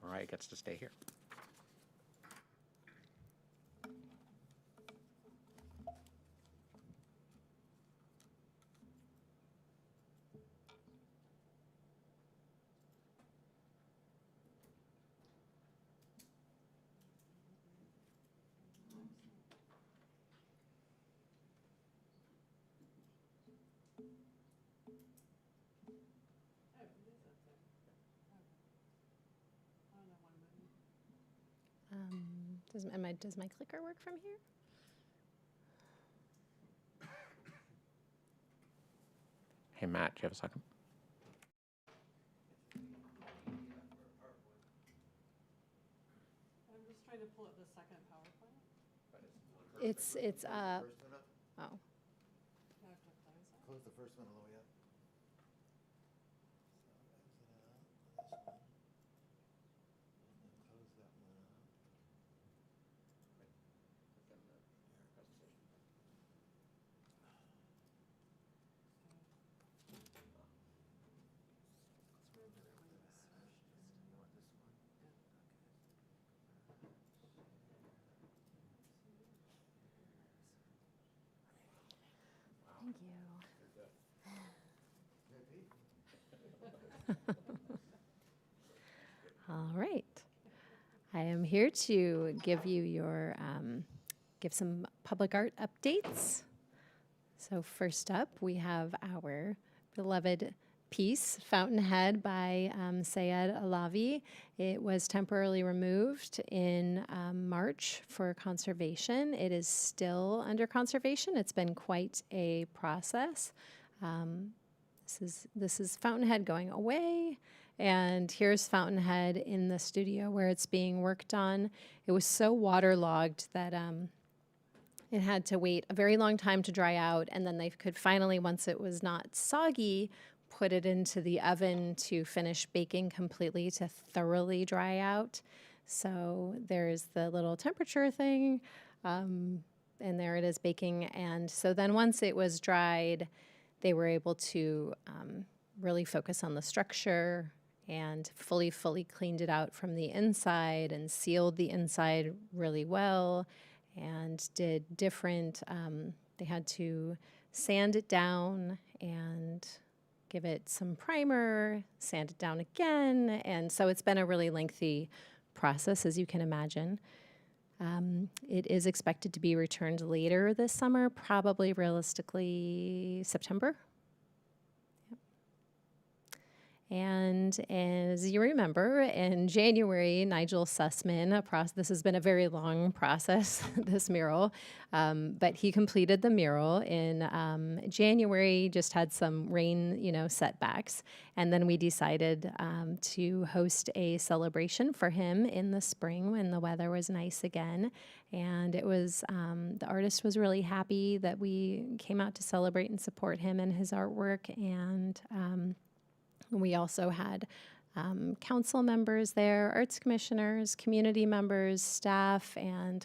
Mariah gets to stay here. Does my clicker work from here? Hey, Matt, do you have a second? I'm just trying to pull up the second PowerPoint. It's up. Oh. Close the first one all the way up. Close that one up. Thank you. All right. I am here to give you give some public art updates. So first up, we have our beloved piece, Fountainhead by Sayed Alavi. It was temporarily removed in March for conservation. It is still under conservation. It's been quite a process. This is Fountainhead going away, and here's Fountainhead in the studio where it's being worked on. It was so waterlogged that it had to wait a very long time to dry out, and then they could finally, once it was not soggy, put it into the oven to finish baking completely to thoroughly dry out. So there's the little temperature thing, and there it is baking. And so then once it was dried, they were able to really focus on the structure and fully cleaned it out from the inside and sealed the inside really well and did different, they had to sand it down and give it some primer, sand it down again. And so it's been a really lengthy process, as you can imagine. It is expected to be returned later this summer, probably realistically September. Yep. And as you remember, in January, Nigel Sussman, this has been a very long process, this mural, but he completed the mural in January, just had some rain, setbacks. And then we decided to host a celebration for him in the spring when the weather was nice again. And it was, the artist was really happy that we came out to celebrate and support him and his artwork. And we also had council members there, arts commissioners, community members, staff, and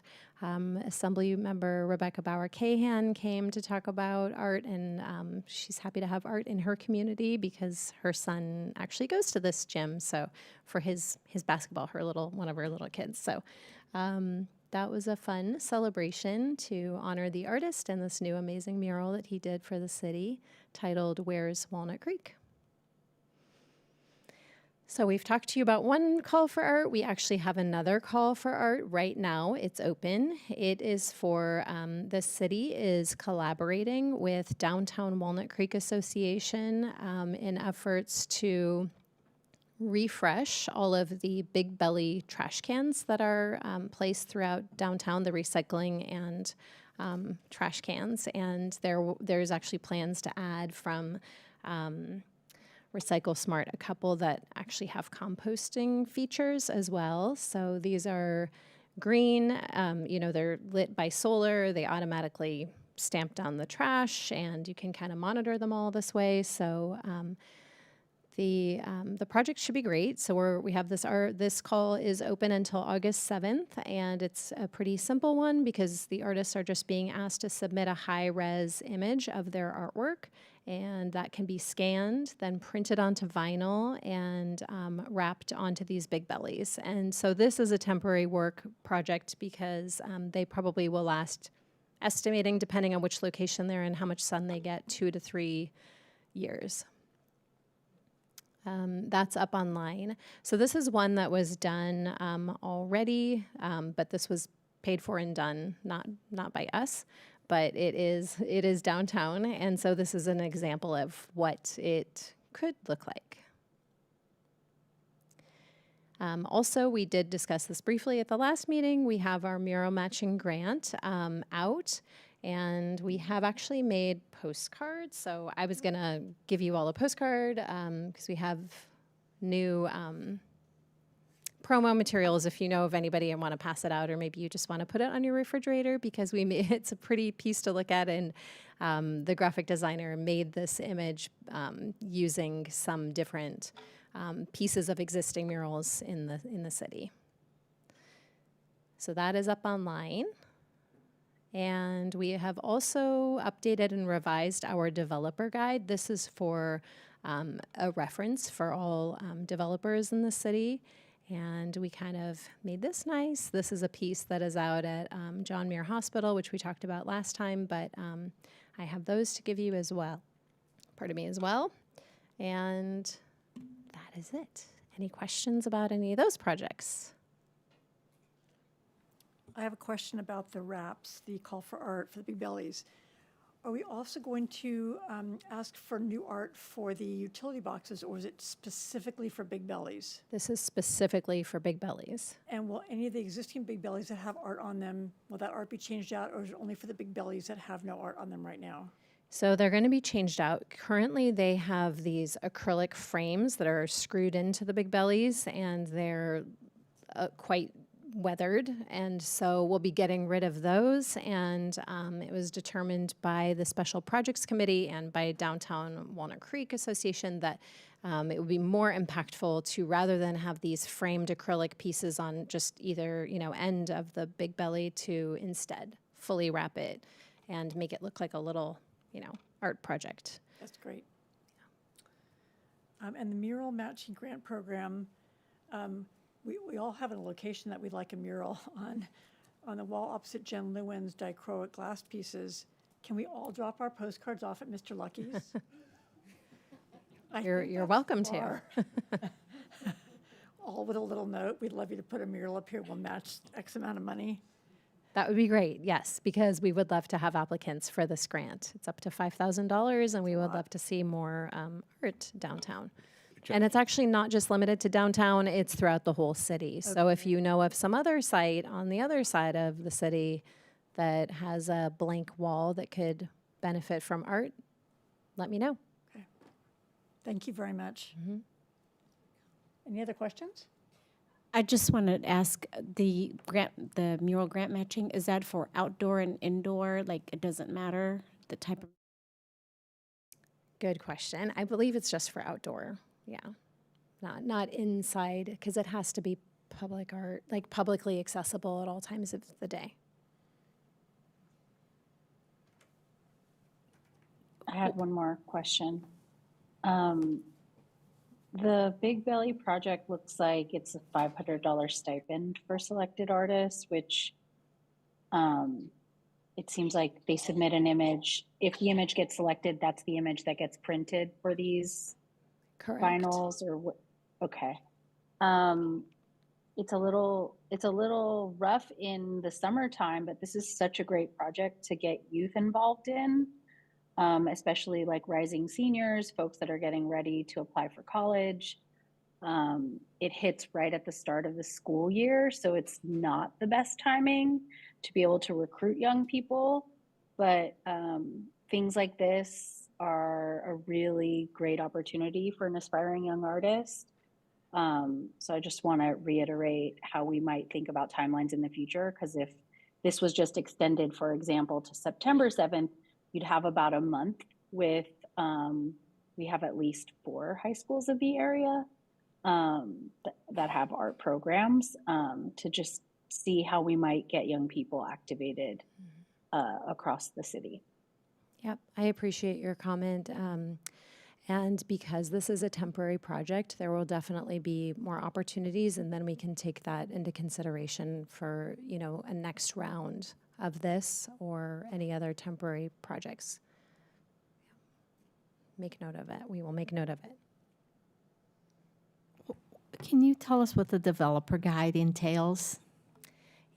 Assembly member Rebecca Bauer-Cahan came to talk about art, and she's happy to have art in her community because her son actually goes to this gym, so for his basketball, one of her little kids. So that was a fun celebration to honor the artist and this new amazing mural that he did for the city titled Where's Walnut Creek? So we've talked to you about one call for art. We actually have another call for art right now. It's open. It is for, the city is collaborating with Downtown Walnut Creek Association in efforts to refresh all of the big belly trash cans that are placed throughout downtown, the recycling and trash cans. And there's actually plans to add from Recycle Smart, a couple that actually have composting features as well. So these are green, they're lit by solar. They automatically stamp down the trash, and you can kind of monitor them all this way. So the project should be great. So we have this call is open until August 7th, and it's a pretty simple one because the artists are just being asked to submit a high-res image of their artwork, and that can be scanned, then printed onto vinyl and wrapped onto these big bellies. And so this is a temporary work project because they probably will last, estimating depending on which location they're in, how much sun they get, 2 to 3 years. That's up online. So this is one that was done already, but this was paid for and done, not by us, but it is downtown, and so this is an example of what it could look like. Also, we did discuss this briefly at the last meeting. We have our mural matching grant out. And we have actually made postcards. So I was going to give you all a postcard because we have new promo materials if you know of anybody and want to pass it out, or maybe you just want to put it on your refrigerator because it's a pretty piece to look at. And the graphic designer made this image using some different pieces of existing murals in the city. So that is up online. And we have also updated and revised our developer guide. This is for a reference for all developers in the city. And we kind of made this nice. This is a piece that is out at John Muir Hospital, which we talked about last time, but I have those to give you as well. Pardon me as well. And that is it. Any questions about any of those projects? I have a question about the wraps, the call for art for the Big Bellies. Are we also going to ask for new art for the utility boxes, or is it specifically for Big Bellies? This is specifically for Big Bellies. And will any of the existing Big Bellies that have art on them, will that art be changed out, or is it only for the Big Bellies that have no art on them right now? So they're going to be changed out. Currently, they have these acrylic frames that are screwed into the Big Bellies, and they're quite weathered, and so we'll be getting rid of those. And it was determined by the Special Projects Committee and by Downtown Walnut Creek Association that it would be more impactful to, rather than have these framed acrylic pieces on just either end of the Big Belly, to instead fully wrap it and make it look like a little art project. That's great. And the mural matching grant program, we all have a location that we'd like a mural on the wall opposite Jen Lewin's dichroic glass pieces. Can we all drop our postcards off at Mr. Lucky's? You're welcome to. All with a little note, we'd love you to put a mural up here, we'll match X amount of money. That would be great, yes, because we would love to have applicants for this grant. It's up to $5,000, and we would love to see more art downtown. And it's actually not just limited to downtown, it's throughout the whole city. Okay. So if you know of some other site on the other side of the city that has a blank wall that could benefit from art, let me know. Okay. Thank you very much. Mm-hmm. Any other questions? I just wanted to ask, the mural grant matching, is that for outdoor and indoor? Like, it doesn't matter the type of? Good question. I believe it's just for outdoor. Yeah, not inside, because it has to be public art, like publicly accessible at all times of the day. I had one more question. The Big Belly project looks like it's a $500 stipend for selected artists, which it seems like they submit an image. If the image gets selected, that's the image that gets printed for these Correct. vinyls, or what? Okay. It's a little rough in the summertime, but this is such a great project to get youth involved in, especially like rising seniors, folks that are getting ready to apply for college. It hits right at the start of the school year, so it's not the best timing to be able to recruit young people, but things like this are a really great opportunity for an aspiring young artist. So I just want to reiterate how we might think about timelines in the future, because if this was just extended, for example, to September 7th, you'd have about a month with, we have at least 4 high schools of the area that have art programs, to just see how we might get young people activated across the city. Yep, I appreciate your comment. And because this is a temporary project, there will definitely be more opportunities, and then we can take that into consideration for, a next round of this or any other temporary projects. Make note of it. We will make note of it. Can you tell us what the developer guide entails?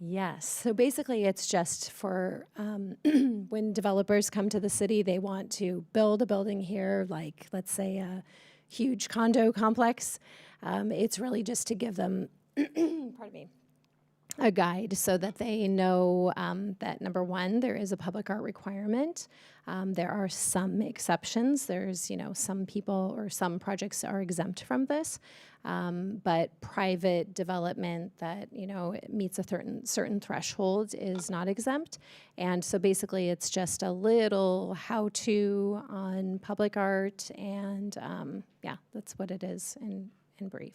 Yes. So basically, it's just for when developers come to the city, they want to build a building here, like, let's say, a huge condo complex. It's really just to give them, pardon me, a guide so that they know that number one, there is a public art requirement. There are some exceptions. There's, some people or some projects are exempt from this, but private development that, meets a certain threshold is not exempt. And so basically it's just a little how-to on public art, and yeah, that's what it is in brief.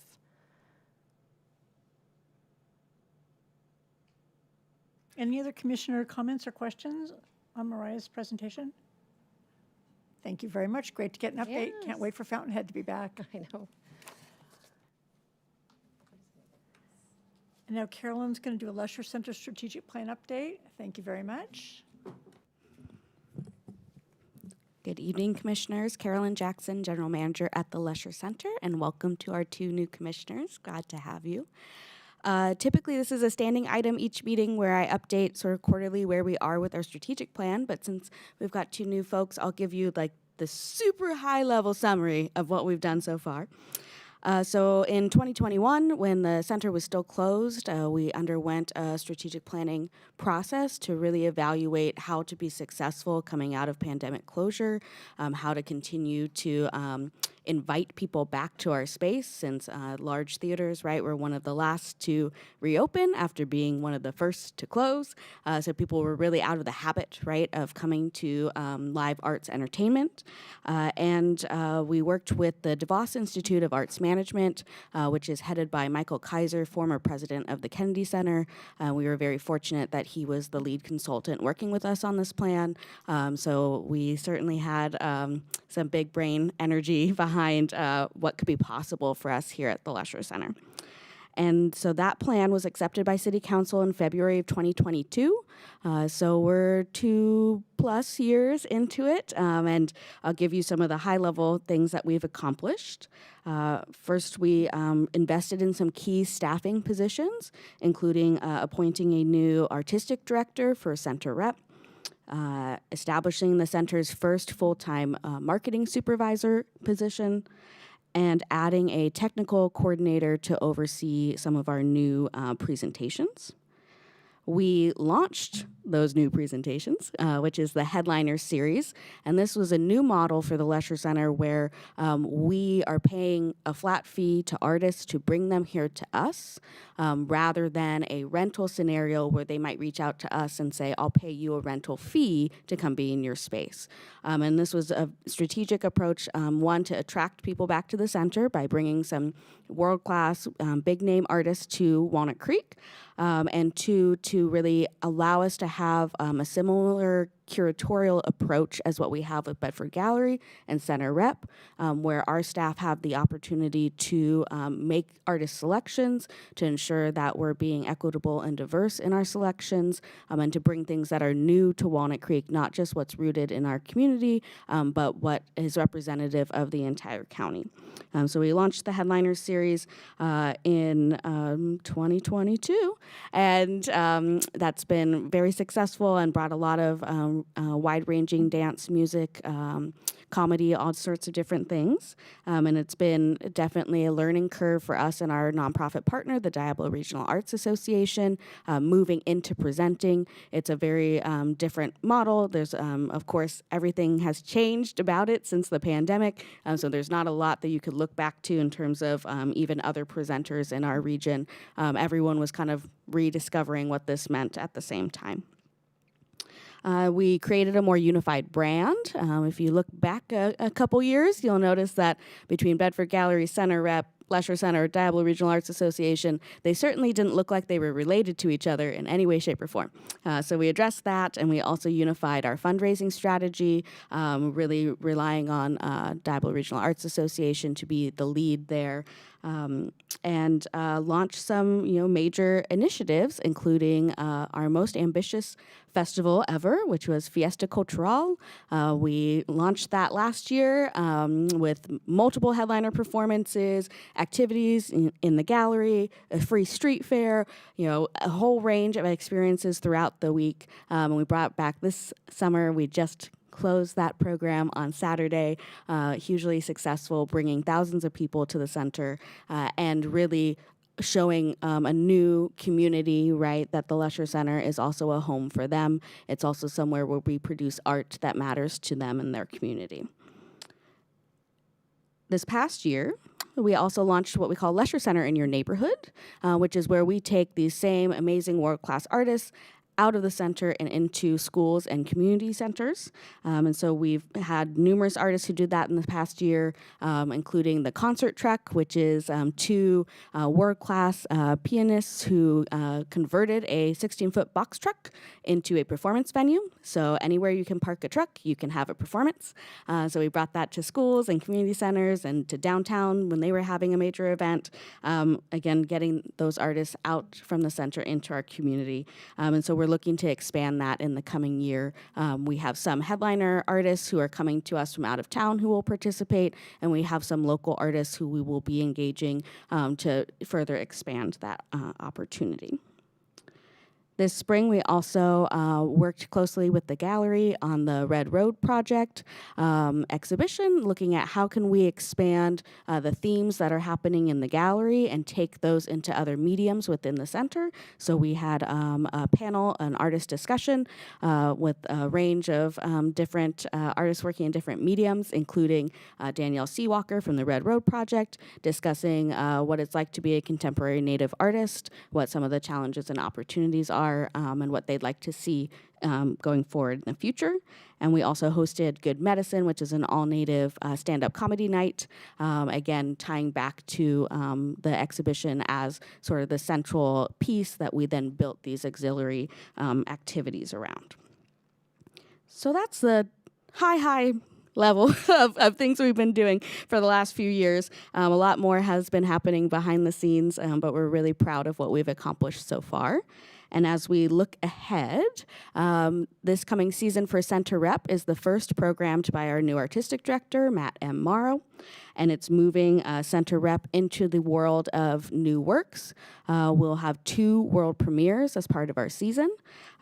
Any other commissioner comments or questions on Mariah's presentation? Thank you very much. Great to get an update. Yes. Can't wait for Fountainhead to be back. I know. And now Carolyn's going to do a Lesher Center strategic plan update. Thank you very much. Good evening, Commissioners. Carolyn Jackson, General Manager at the Lesher Center, and welcome to our 2 new commissioners. Glad to have you. Typically, this is a standing item each meeting where I update sort of quarterly where we are with our strategic plan, but since we've got 2 new folks, I'll give you like the super high-level summary of what we've done so far. So in 2021, when the center was still closed, we underwent a strategic planning process to really evaluate how to be successful coming out of pandemic closure, how to continue to invite people back to our space, since large theaters, right, were one of the last to reopen after being one of the first to close. So people were really out of the habit, right, of coming to live arts entertainment. And we worked with the DeVos Institute of Arts Management, which is headed by Michael Kaiser, former president of the Kennedy Center. We were very fortunate that he was the lead consultant working with us on this plan. So we certainly had some big brain energy behind what could be possible for us here at the Lesher Center. And so that plan was accepted by City Council in February of 2022. So we're 2+ years into it, and I'll give you some of the high-level things that we've accomplished. First, we invested in some key staffing positions, including appointing a new artistic director for center rep, establishing the center's first full-time marketing supervisor position, and adding a technical coordinator to oversee some of our new presentations. We launched those new presentations, which is the Headliner Series, and this was a new model for the Lesher Center where we are paying a flat fee to artists to bring them here to us, rather than a rental scenario where they might reach out to us and say, I'll pay you a rental fee to come be in your space. And this was a strategic approach, one, to attract people back to the center by bringing some world-class, big-name artists to Walnut Creek, and 2, to really allow us to have a similar curatorial approach as what we have with Bedford Gallery and Center Rep, where our staff have the opportunity to make artist selections, to ensure that we're being equitable and diverse in our selections, and to bring things that are new to Walnut Creek, not just what's rooted in our community, but what is representative of the entire county. So we launched the Headliner Series in 2022, and that's been very successful and brought a lot of wide-ranging dance, music, comedy, all sorts of different things. And it's been definitely a learning curve for us and our nonprofit partner, the Diablo Regional Arts Association, moving into presenting. It's a very different model. There's, of course, everything has changed about it since the pandemic, so there's not a lot that you could look back to in terms of even other presenters in our region. Everyone was kind of rediscovering what this meant at the same time. We created a more unified brand. If you look back a couple years, you'll notice that between Bedford Gallery, Center Rep, Lesher Center, Diablo Regional Arts Association, they certainly didn't look like they were related to each other in any way, shape, or form. So we addressed that, and we also unified our fundraising strategy, really relying on Diablo Regional Arts Association to be the lead there, and launched some major initiatives, including our most ambitious festival ever, which was Fiesta Cultural. We launched that last year with multiple headliner performances, activities in the gallery, a free street fair, a whole range of experiences throughout the week. And we brought back this summer. We just closed that program on Saturday, hugely successful, bringing thousands of people to the center, and really showing a new community, right, that the Lesher Center is also a home for them. It's also somewhere where we produce art that matters to them and their community. This past year, we also launched what we call Lesher Center in Your Neighborhood, which is where we take these same amazing world-class artists out of the center and into schools and community centers. And so we've had numerous artists who did that in the past year, including the Concert Truck, which is two world-class pianists who converted a 16-foot box truck into a performance venue. So anywhere you can park a truck, you can have a performance. So we brought that to schools and community centers and to downtown when they were having a major event. Again, getting those artists out from the center into our community. And so we're looking to expand that in the coming year. We have some headliner artists who are coming to us from out of town who will participate, and we have some local artists who we will be engaging to further expand that opportunity. This spring, we also worked closely with the gallery on the Red Road Project exhibition, looking at how can we expand the themes that are happening in the gallery and take those into other mediums within the center. So we had a panel, an artist discussion with a range of different artists working in different mediums, including Danielle Seawalker from the Red Road Project, discussing what it's like to be a contemporary Native artist, what some of the challenges and opportunities are, and what they'd like to see going forward in the future. And we also hosted Good Medicine, which is an all-Native stand-up comedy night, again, tying back to the exhibition as sort of the central piece that we then built these auxiliary activities around. So that's the high level of things we've been doing for the last few years. A lot more has been happening behind the scenes, but we're really proud of what we've accomplished so far. And as we look ahead, this coming season for Center Rep is the first programmed by our new artistic director, Matt M. Morrow. And it's moving Center Rep into the world of new works. We'll have 2 world premieres as part of our season.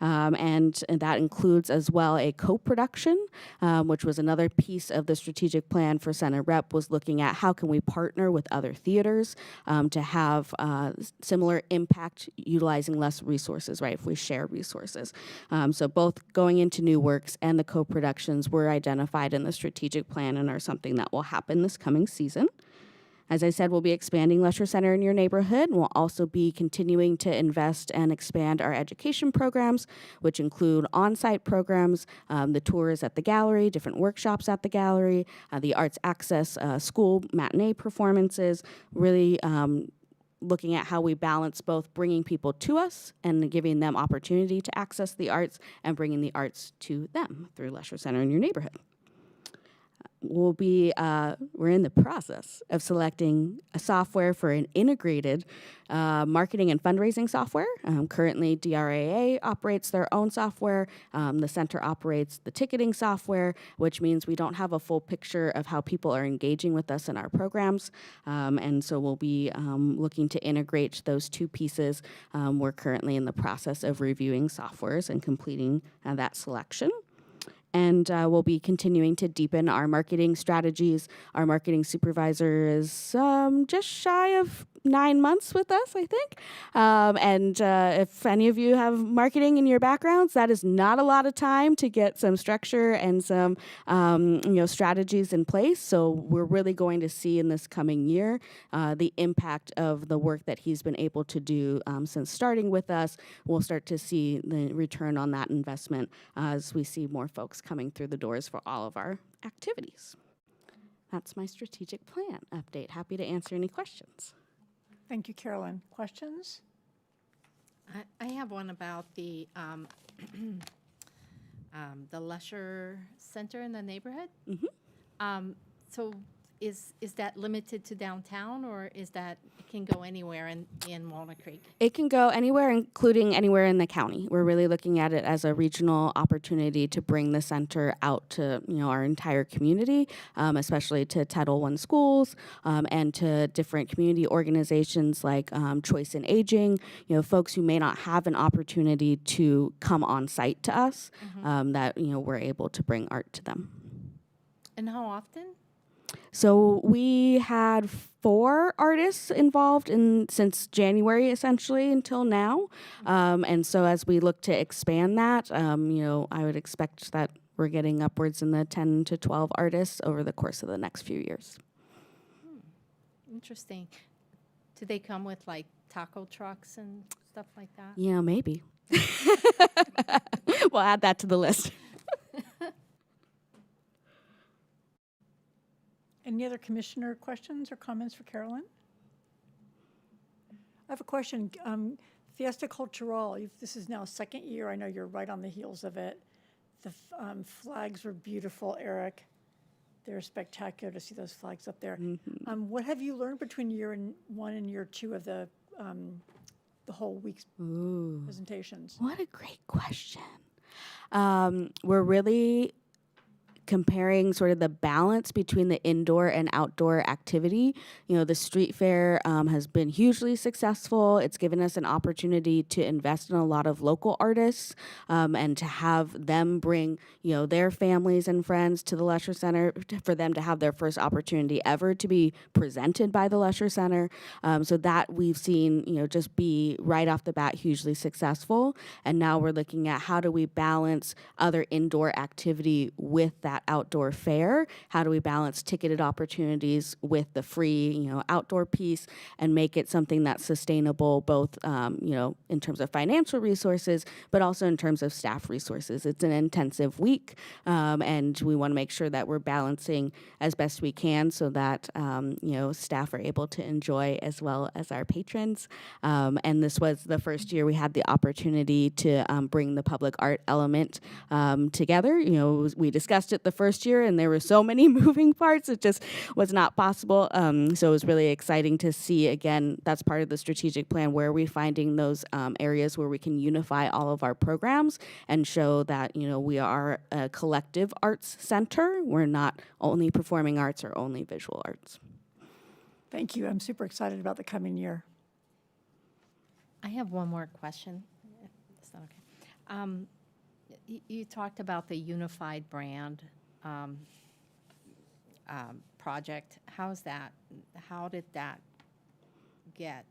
And that includes as well a co-production, which was another piece of the strategic plan for Center Rep, was looking at how can we partner with other theaters to have similar impact utilizing less resources, right, if we share resources. So both going into new works and the co-productions were identified in the strategic plan and are something that will happen this coming season. As I said, we'll be expanding Lesher Center in Your Neighborhood. We'll also be continuing to invest and expand our education programs, which include on-site programs, the tours at the gallery, different workshops at the gallery, the Arts Access school matinee performances, really looking at how we balance both bringing people to us and giving them opportunity to access the arts and bringing the arts to them through Lesher Center in Your Neighborhood. We're in the process of selecting a software for an integrated marketing and fundraising software. Currently, DRAA operates their own software. The center operates the ticketing software, which means we don't have a full picture of how people are engaging with us in our programs. And so we'll be looking to integrate those 2 pieces. We're currently in the process of reviewing softwares and completing that selection. And we'll be continuing to deepen our marketing strategies. Our marketing supervisor is just shy of 9 months with us, I think. And if any of you have marketing in your backgrounds, that is not a lot of time to get some structure and some strategies in place. So we're really going to see in this coming year the impact of the work that he's been able to do since starting with us. We'll start to see the return on that investment as we see more folks coming through the doors for all of our activities. That's my strategic plan update. Happy to answer any questions. Thank you, Carolyn. Questions? I have one about the Lesher Center in the neighborhood. Mm-hmm. So is that limited to downtown, or is that it can go anywhere in Walnut Creek? It can go anywhere, including anywhere in the county. We're really looking at it as a regional opportunity to bring the center out to our entire community, especially to Title I schools and to different community organizations like Choice in Aging. Folks who may not have an opportunity to come on site to us, that we're able to bring art to them. And how often? So we had 4 artists involved since January, essentially, until now. And so as we look to expand that, I would expect that we're getting upwards in the 10 to 12 artists over the course of the next few years. Interesting. Do they come with like taco trucks and stuff like that? Yeah, maybe. We'll add that to the list. Any other commissioner questions or comments for Carolyn? I have a question. Fiesta Cultural, this is now second year. I know you're right on the heels of it. The flags were beautiful, Eric. They're spectacular to see those flags up there. Mm-hmm. What have you learned between year 1 and year 2 of the whole week's presentations? What a great question. We're really comparing sort of the balance between the indoor and outdoor activity. The street fair has been hugely successful. It's given us an opportunity to invest in a lot of local artists and to have them bring, their families and friends to the Lesher Center for them to have their first opportunity ever to be presented by the Lesher Center. So that we've seen, just be right off the bat hugely successful. And now we're looking at how do we balance other indoor activity with that outdoor fair? How do we balance ticketed opportunities with the free, outdoor piece and make it something that's sustainable, both, in terms of financial resources, but also in terms of staff resources. It's an intensive week, and we want to make sure that we're balancing as best we can so that, staff are able to enjoy as well as our patrons. And this was the first year we had the opportunity to bring the public art element together. We discussed it the first year, and there were so many moving parts, it just was not possible. So it was really exciting to see, again, that's part of the strategic plan, where we're finding those areas where we can unify all of our programs and show that, we are a collective arts center. We're not only performing arts or only visual arts. Thank you. I'm super excited about the coming year. I have one more question. Is that okay? You talked about the unified brand project. How's that? How did that get?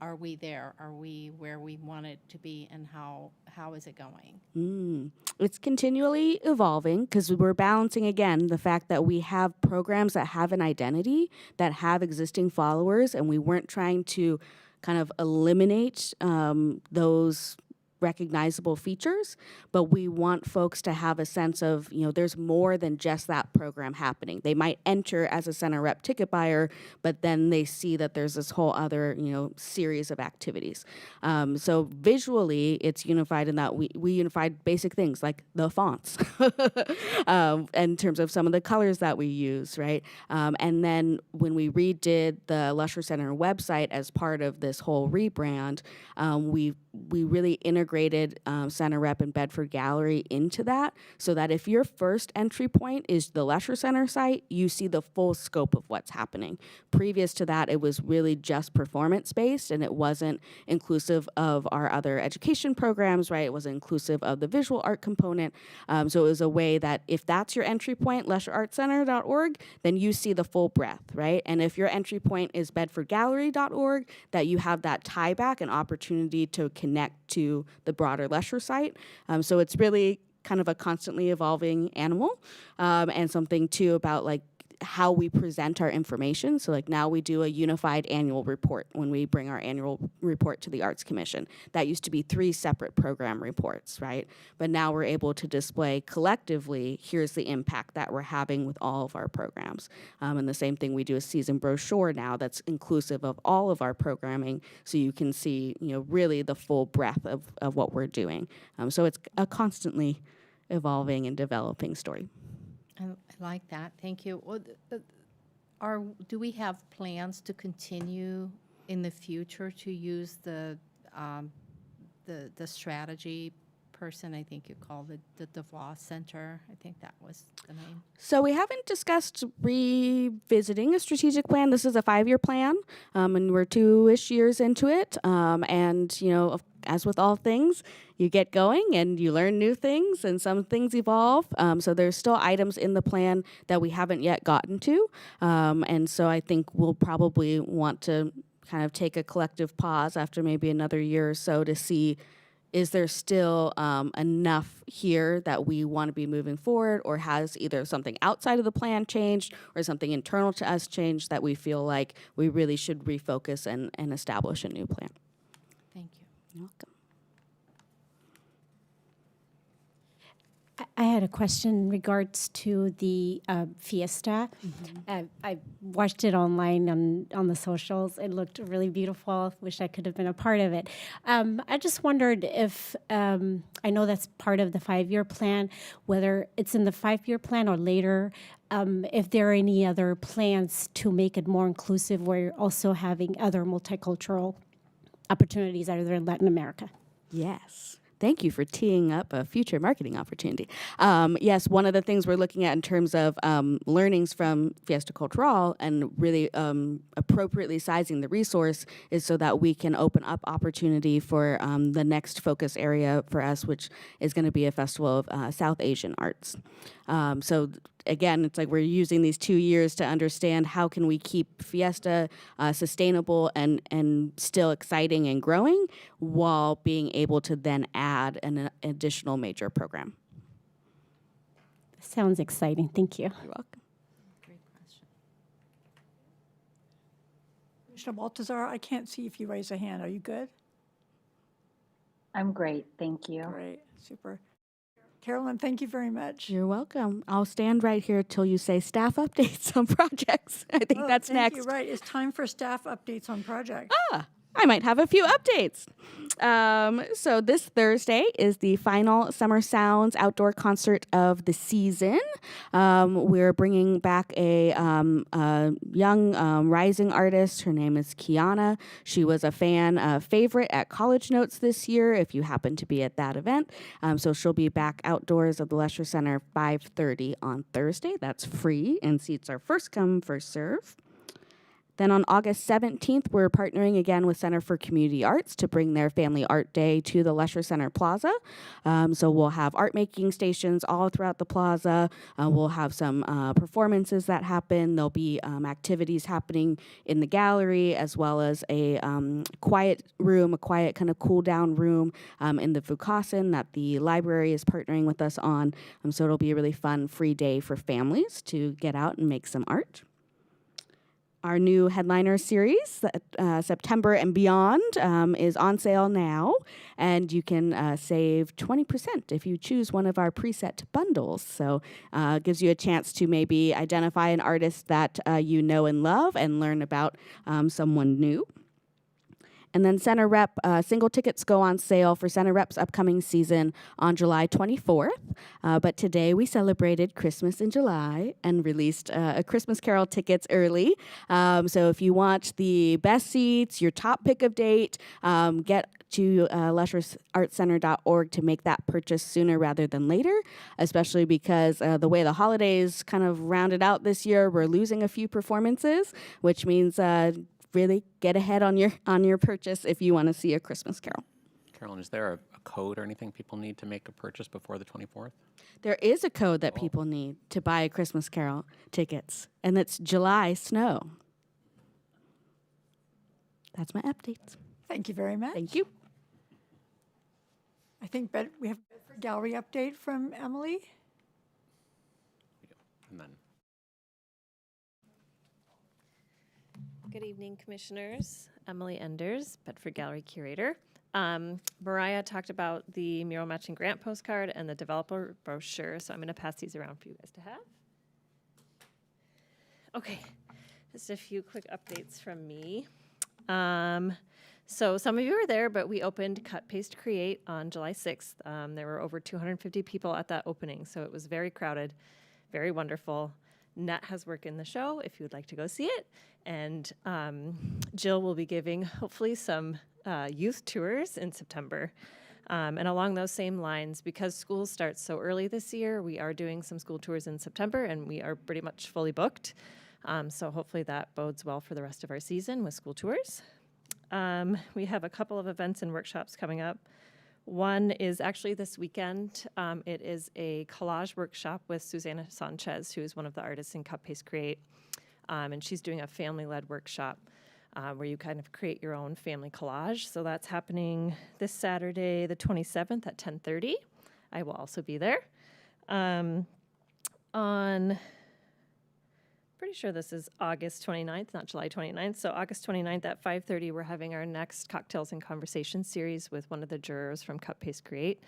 Are we there? Are we where we want it to be? And how is it going? It's continually evolving because we're balancing, again, the fact that we have programs that have an identity, that have existing followers, and we weren't trying to kind of eliminate those recognizable features, but we want folks to have a sense of, there's more than just that program happening. They might enter as a center rep ticket buyer, but then they see that there's this whole other, series of activities. So visually, it's unified in that we unified basic things like the fonts in terms of some of the colors that we use, right? And then when we redid the Lesher Center website as part of this whole rebrand, we really integrated Center Rep and Bedford Gallery into that, so that if your first entry point is the Lesher Center site, you see the full scope of what's happening. Previous to that, it was really just performance-based, and it wasn't inclusive of our other education programs, right? It wasn't inclusive of the visual art component. So it was a way that if that's your entry point, lesherartcenter.org, then you see the full breadth, right? And if your entry point is bedfordgallery.org, that you have that tie back and opportunity to connect to the broader Lesher site. So it's really kind of a constantly evolving animal, and something too about like how we present our information. So like now we do a unified annual report when we bring our annual report to the Arts Commission. That used to be 3 separate program reports, right? But now we're able to display collectively, here's the impact that we're having with all of our programs. And the same thing, we do a season brochure now that's inclusive of all of our programming, so you can see, really the full breadth of what we're doing. So it's a constantly evolving and developing story. I like that. Thank you. Do we have plans to continue in the future to use the strategy person? I think you called it the DeVos Center. I think that was the name. So we haven't discussed revisiting a strategic plan. This is a 5-year plan, and we're 2-ish years into it. And as with all things, you get going and you learn new things, and some things evolve. So there's still items in the plan that we haven't yet gotten to. And so I think we'll probably want to kind of take a collective pause after maybe another year or so to see, is there still enough here that we want to be moving forward, or has either something outside of the plan changed or something internal to us changed that we feel like we really should refocus and establish a new plan? Thank you. You're welcome. I had a question in regards to the fiesta. I watched it online on the socials. It looked really beautiful. Wish I could have been a part of it. I just wondered if, I know that's part of the 5-year plan, whether it's in the 5-year plan or later, if there are any other plans to make it more inclusive where you're also having other multicultural opportunities other than Latin America. Yes. Thank you for teeing up a future marketing opportunity. Yes, one of the things we're looking at in terms of learnings from Fiesta Cultural and really appropriately sizing the resource is so that we can open up opportunity for the next focus area for us, which is going to be a festival of South Asian arts. So again, it's like we're using these 2 years to understand how can we keep Fiesta sustainable and still exciting and growing while being able to then add an additional major program. Sounds exciting. Thank you. You're welcome. Great question. Commissioner Baltazar, I can't see if you raise a hand. Are you good? I'm great, thank you. Great, super. Carolyn, thank you very much. You're welcome. I'll stand right here till you say staff updates on projects. I think Oh, that's thank next. you. Right, it's time for staff updates on projects. I might have a few updates. So this Thursday is the final Summer Sounds outdoor concert of the season. We're bringing back a young rising artist. Her name is Kiana. She was a fan favorite at College Notes this year, if you happen to be at that event. So she'll be back outdoors at the Lesher Center 5:30 on Thursday. That's free, and seats are first come, first serve. Then on August 17th, we're partnering again with Center for Community Arts to bring their Family Art Day to the Lesher Center Plaza. So we'll have art making stations all throughout the plaza. We'll have some performances that happen. There'll be activities happening in the gallery, as well as a quiet room, a quiet kind of cool down room in the Vukasin that the library is partnering with us on. So it'll be a really fun, free day for families to get out and make some art. Our new headliner series, September and Beyond, is on sale now, and you can save 20% if you choose one of our preset bundles. So it gives you a chance to maybe identify an artist that you know and love and learn about someone new. And then Center Rep, single tickets go on sale for Center Rep's upcoming season on July 24th. But today we celebrated Christmas in July and released a Christmas Carol tickets early. So if you want the best seats, your top pick of date, get to leshersartcenter.org to make that purchase sooner rather than later, especially because the way the holidays kind of rounded out this year, we're losing a few performances, which means really get ahead on your purchase if you want to see a Christmas Carol. Carolyn, is there a code or anything people need to make a purchase before the 24th? There is a code that people need to buy a Christmas Carol tickets, and it's July Snow. That's my updates. Thank you very much. Thank you. I think we have a Bedford Gallery update from Emily. And then Good evening, Commissioners. Emily Enders, Bedford Gallery Curator. Mariah talked about the mural matching grant postcard and the developer brochure, so I'm going to pass these around for you guys to have. Okay, just a few quick updates from me. So some of you were there, but we opened Cut, Paste, Create on July 6th. There were over 250 people at that opening, so it was very crowded, very wonderful. Nat has work in the show if you would like to go see it. And Jill will be giving, hopefully, some youth tours in September. And along those same lines, because school starts so early this year, we are doing some school tours in September, and we are pretty much fully booked. So hopefully that bodes well for the rest of our season with school tours. We have a couple of events and workshops coming up. One is actually this weekend. It is a collage workshop with Susanna Sanchez, who is one of the artists in Cut Paste Create. And she's doing a family-led workshop where you kind of create your own family collage. So that's happening this Saturday, the 27th at 10:30. I will also be there. On pretty sure this is August 29th, not July 29th. So August 29th at 5:30, we're having our next Cocktails and Conversation series with one of the jurors from Cut Paste Create.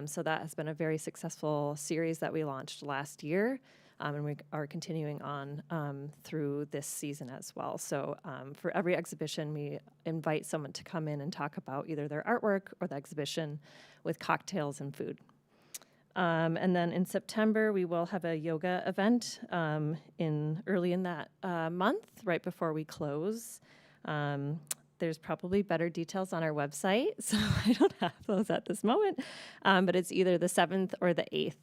So that has been a very successful series that we launched last year. And we are continuing on through this season as well. So for every exhibition, we invite someone to come in and talk about either their artwork or the exhibition with cocktails and food. And then in September, we will have a yoga event early in that month, right before we close. There's probably better details on our website, so I don't have those at this moment. But it's either the 7th or the 8th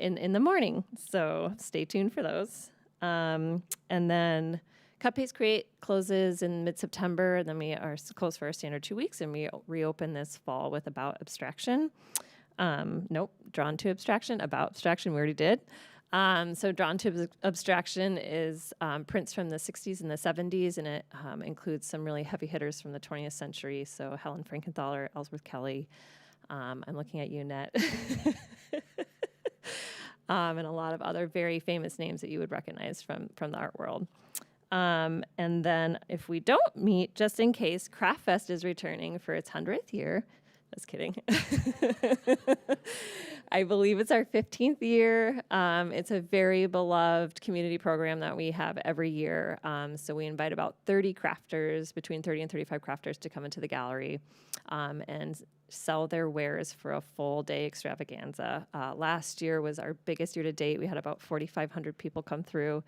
in the morning, so stay tuned for those. And then Cut Paste Create closes in mid-September, and then we are closed for our standard 2 weeks, and we reopen this fall with About Abstraction. Drawn to Abstraction. About Abstraction, we already did. So Drawn to Abstraction is prints from the 60s and the 70s, and it includes some really heavy hitters from the 20th century. So Helen Frankenthaler, Ellsworth Kelly. I'm looking at you, Net. And a lot of other very famous names that you would recognize from the art world. And then if we don't meet, just in case, Craft Fest is returning for its 100th year. Just kidding. I believe it's our 15th year. It's a very beloved community program that we have every year. So we invite about 30 crafters, between 30 and 35 crafters, to come into the gallery and sell their wares for a full day extravaganza. Last year was our biggest year to date. We had about 4,500 people come through.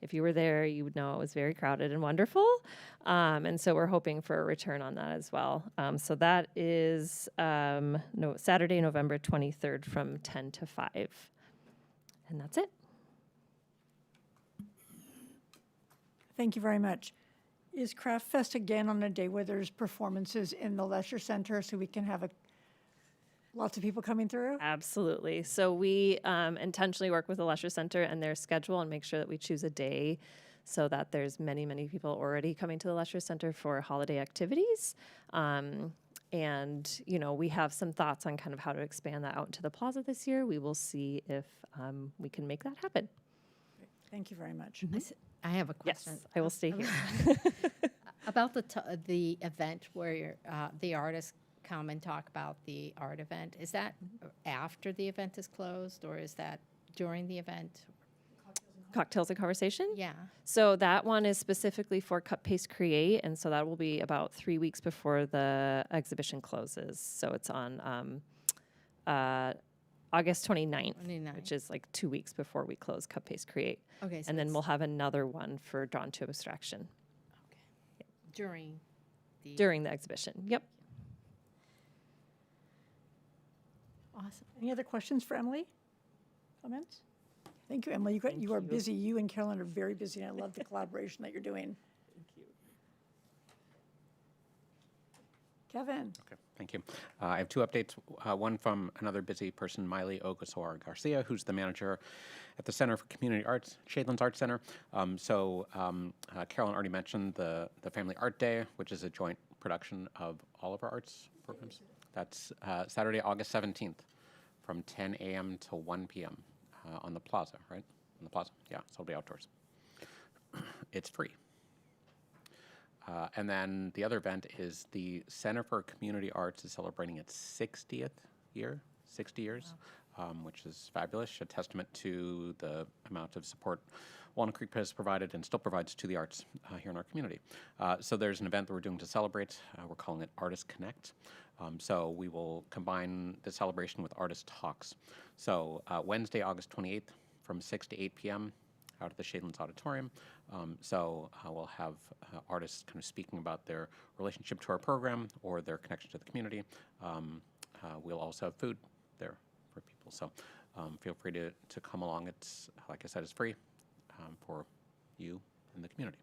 If you were there, you would know it was very crowded and wonderful. And so we're hoping for a return on that as well. So that is Saturday, November 23rd from 10 to 5. And that's it. Thank you very much. Is Craft Fest again on a day where there's performances in the Leisure Center so we can have lots of people coming through? Absolutely. So we intentionally work with the Leisure Center and their schedule and make sure that we choose a day so that there's many, many people already coming to the Leisure Center for holiday activities. And, we have some thoughts on kind of how to expand that out into the plaza this year. We will see if we can make that happen. Thank you very much. I have a question. Yes, I will stay here. About the event where the artists come and talk about the art event. Is that after the event is closed, or is that during the event? Cocktails and Conversation? Yeah. So that one is specifically for Cut Paste Create, and so that will be about 3 weeks before the exhibition closes. So it's on August 29th, which is like 2 weeks before we close Cut Paste Create. Okay. So and then we'll have another one for Drawn to Abstraction. Okay. During the exhibition. Yep. Awesome. Any other questions for Emily? Comments? Thank you, Emily. You are busy. You and Carolyn are very busy, and I love the collaboration that you're doing. Thank you. Kevin. Okay, thank you. I have two updates. One from another busy person, Miley Ogasor Garcia, who's the manager at the Center for Community Arts, Shadelands Arts Center. Carolyn already mentioned the Family Art Day, which is a joint production of all of our arts programs. That's Saturday, August 17th from 10 a.m. to 1 p.m. On the plaza, right? On the plaza, yeah, so it'll be outdoors. It's free. And then the other event is the Center for Community Arts is celebrating its 60th year, 60 years, which is fabulous, a testament to the amount of support Walnut Creek has provided and still provides to the arts here in our community. So there's an event that we're doing to celebrate. We're calling it Artist Connect. So we will combine the celebration with artist talks. So Wednesday, August 28th from 6 to 8 p.m. out at the Shadelands Auditorium. We'll have artists kind of speaking about their relationship to our program or their connection to the community. We'll also have food there for people. So feel free to come along. It's, like I said, it's free for you and the community.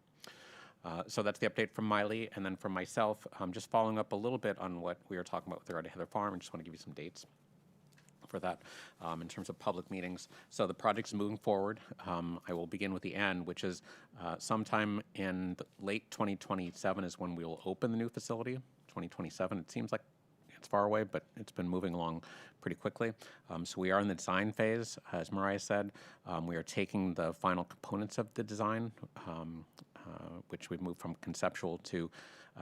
So that's the update from Miley. And then from myself, just following up a little bit on what we were talking about with regard to Heather Farm. I just want to give you some dates for that in terms of public meetings. So the project's moving forward. I will begin with the end, which is sometime in late 2027 is when we will open the new facility. 2027, it seems like it's far away, but it's been moving along pretty quickly. So we are in the design phase, as Mariah said. We are taking the final components of the design, which we've moved from conceptual to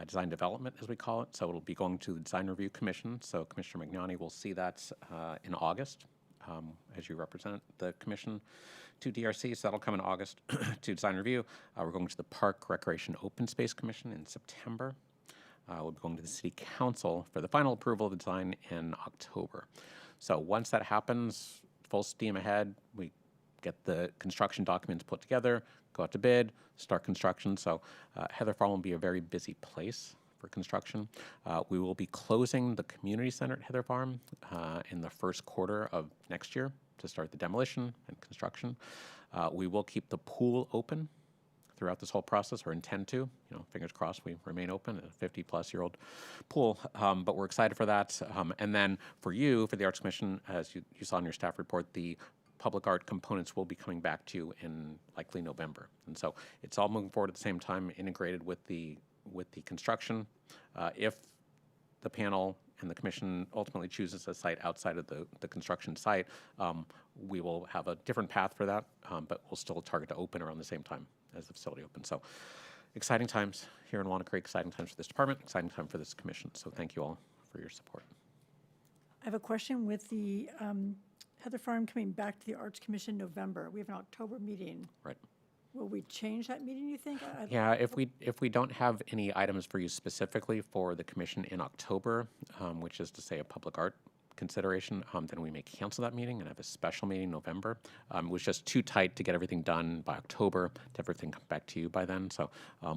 design development, as we call it. So it'll be going to the Design Review Commission. So Commissioner Magnani will see that in August, as you represent the commission to DRC. So that'll come in August to design review. We're going to the Park Recreation Open Space Commission in September. We'll be going to the City Council for the final approval of the design in October. So once that happens, full steam ahead. We get the construction documents put together, go out to bid, start construction. So Heather Farm will be a very busy place for construction. We will be closing the community center at Heather Farm in the first quarter of next year to start the demolition and construction. We will keep the pool open throughout this whole process, or intend to. Fingers crossed we remain open, a 50-plus-year-old pool. But we're excited for that. And then for you, for the Arts Commission, as you saw in your staff report, the public art components will be coming back to you in likely November. And so it's all moving forward at the same time, integrated with the construction. If the panel and the commission ultimately chooses a site outside of the construction site, we will have a different path for that, but we'll still target to open around the same time as the facility opens. So exciting times here in Walnut Creek, exciting times for this department, exciting time for this commission. So thank you all for your support. I have a question with the Heather Farm coming back to the Arts Commission in November. We have an October meeting. Right. Will we change that meeting, you think? Yeah, if we don't have any items for you specifically for the commission in October, which is to say a public art consideration, then we may cancel that meeting and have a special meeting in November. It was just too tight to get everything done by October, to have everything come back to you by then. So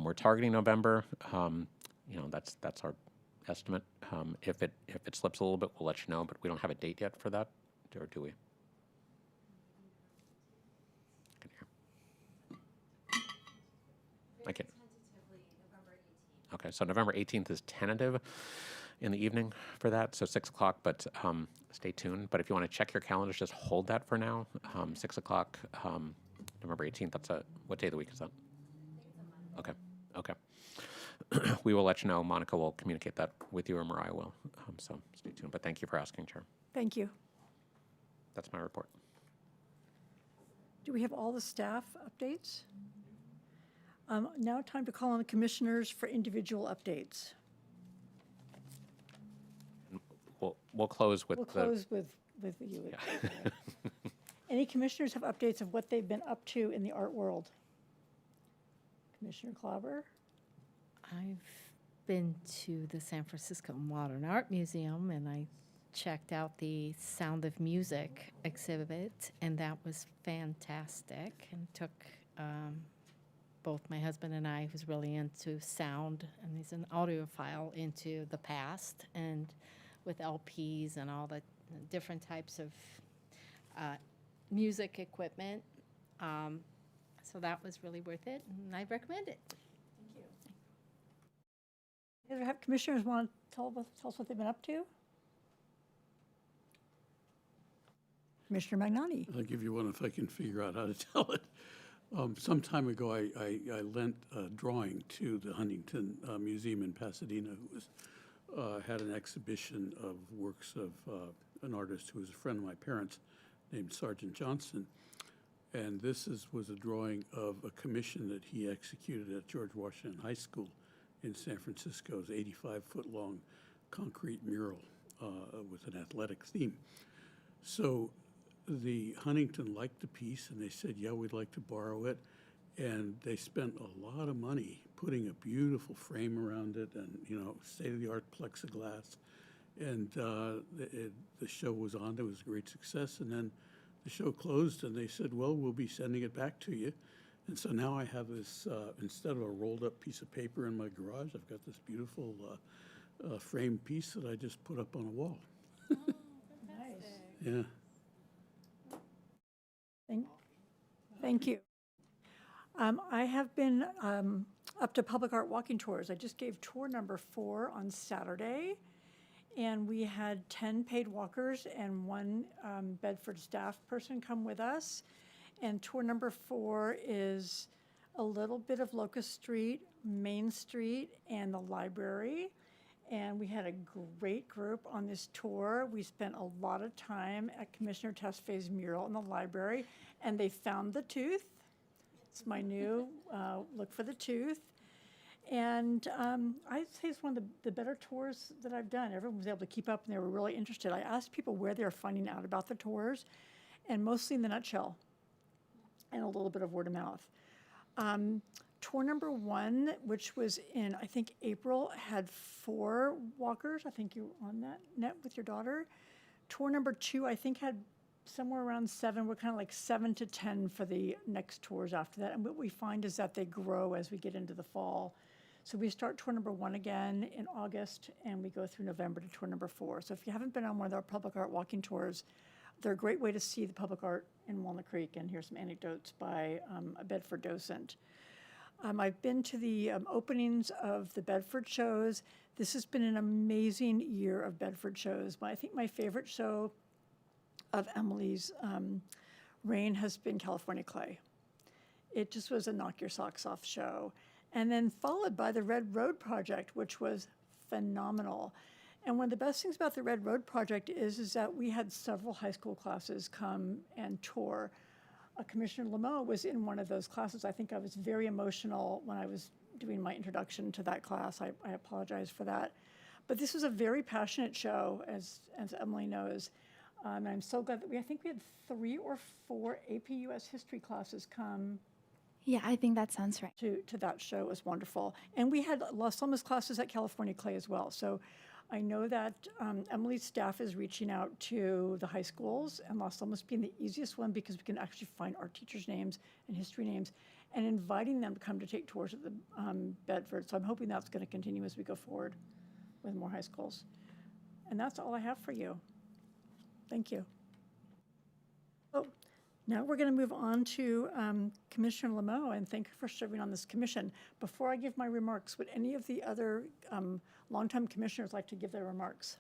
we're targeting November. That's our estimate. If it slips a little bit, we'll let you know, but we don't have a date yet for that, or do we? I can. Okay, so November 18th is tentative in the evening for that, so 6 o'clock, but stay tuned. But if you want to check your calendars, just hold that for now. 6 o'clock, November 18th, what day of the week is that? Okay. We will let you know. Monica will communicate that with you, or Mariah will, so stay tuned. But thank you for asking, Chair. Thank you. That's my report. Do we have all the staff updates? Now time to call on the commissioners for individual updates. We'll close with We'll close with you. Yeah. Any commissioners have updates of what they've been up to in the art world? Commissioner Klauber? I've been to the San Francisco Modern Art Museum, and I checked out the Sound of Music exhibit, and that was fantastic, and took both my husband and I, who's really into sound, and he's an audiophile, into the past, and with LPs and all the different types of music equipment. So that was really worth it, and I recommend it. Thank you. Either have commissioners want to tell us what they've been up to? Commissioner Magnani. I'll give you one if I can figure out how to tell it. Some time ago, I lent a drawing to the Huntington Museum in Pasadena, who had an exhibition of works of an artist who was a friend of my parents named Sergeant Johnson. And this was a drawing of a commission that he executed at George Washington High School in San Francisco. It was an 85-foot-long concrete mural with an athletic theme. So the Huntington liked the piece, and they said, yeah, we'd like to borrow it. And they spent a lot of money putting a beautiful frame around it and, state-of-the-art plexiglass. And the show was on. It was a great success. And then the show closed, and they said, well, we'll be sending it back to you. And so now I have this, instead of a rolled-up piece of paper in my garage, I've got this beautiful framed piece that I just put up on a wall. Oh, nice. Yeah. Thank you. I have been up to public art walking tours. I just gave tour number 4 on Saturday, and we had 10 paid walkers and 1 Bedford staff person come with us. And tour number 4 is a little bit of Locust Street, Main Street, and the library. And we had a great group on this tour. We spent a lot of time at Commissioner Tesfaye's mural in the library, and they found the tooth. It's my new look for the tooth. And I'd say it's one of the better tours that I've done. Everyone was able to keep up, and they were really interested. I asked people where they were finding out about the tours, and mostly in the nutshell, and a little bit of word of mouth. Tour number 1, which was in, I think, April, had 4 walkers. I think you were on that net with your daughter. Tour number 2, I think, had somewhere around 7. We're kind of like 7 to 10 for the next tours after that. And what we find is that they grow as we get into the fall. So we start tour number 1 again in August, and we go through November to tour number 4. So if you haven't been on one of our public art walking tours, they're a great way to see the public art in Walnut Creek and hear some anecdotes by a Bedford docent. I've been to the openings of the Bedford shows. This has been an amazing year of Bedford shows. I think my favorite show of Emily's reign has been California Clay. It just was a knock your socks off show. And then followed by the Red Road Project, which was phenomenal. And one of the best things about the Red Road Project is that we had several high school classes come and tour. Commissioner Lameau was in one of those classes. I think I was very emotional when I was doing my introduction to that class. I apologize for that. But this was a very passionate show, as Emily knows. And I'm so glad that I think we had 3 or 4 AP US history classes come Yeah, I think that sounds right. to that show. It was wonderful. And we had Los Alamos classes at California Clay as well. So I know that Emily's staff is reaching out to the high schools, and Los Alamos being the easiest one because we can actually find art teachers' names and history names, and inviting them to come to take tours at the Bedford. So I'm hoping that's going to continue as we go forward with more high schools. And that's all I have for you. Thank you. Oh, now we're going to move on to Commissioner Lameau, and thank you for serving on this commission. Before I give my remarks, would any of the other longtime commissioners like to give their remarks?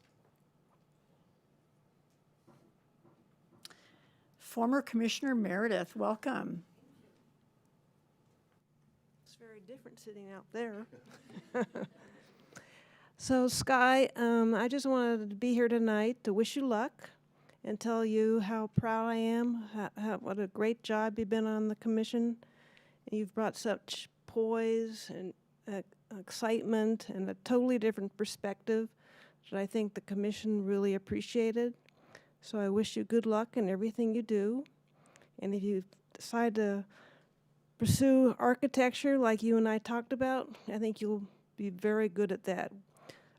Former Commissioner Meredith, welcome. It's very different sitting out there. So, Sky, I just wanted to be here tonight to wish you luck and tell you how proud I am, what a great job you've been on the commission. You've brought such poise and excitement and a totally different perspective that I think the commission really appreciated. So I wish you good luck in everything you do. And if you decide to pursue architecture like you and I talked about, I think you'll be very good at that.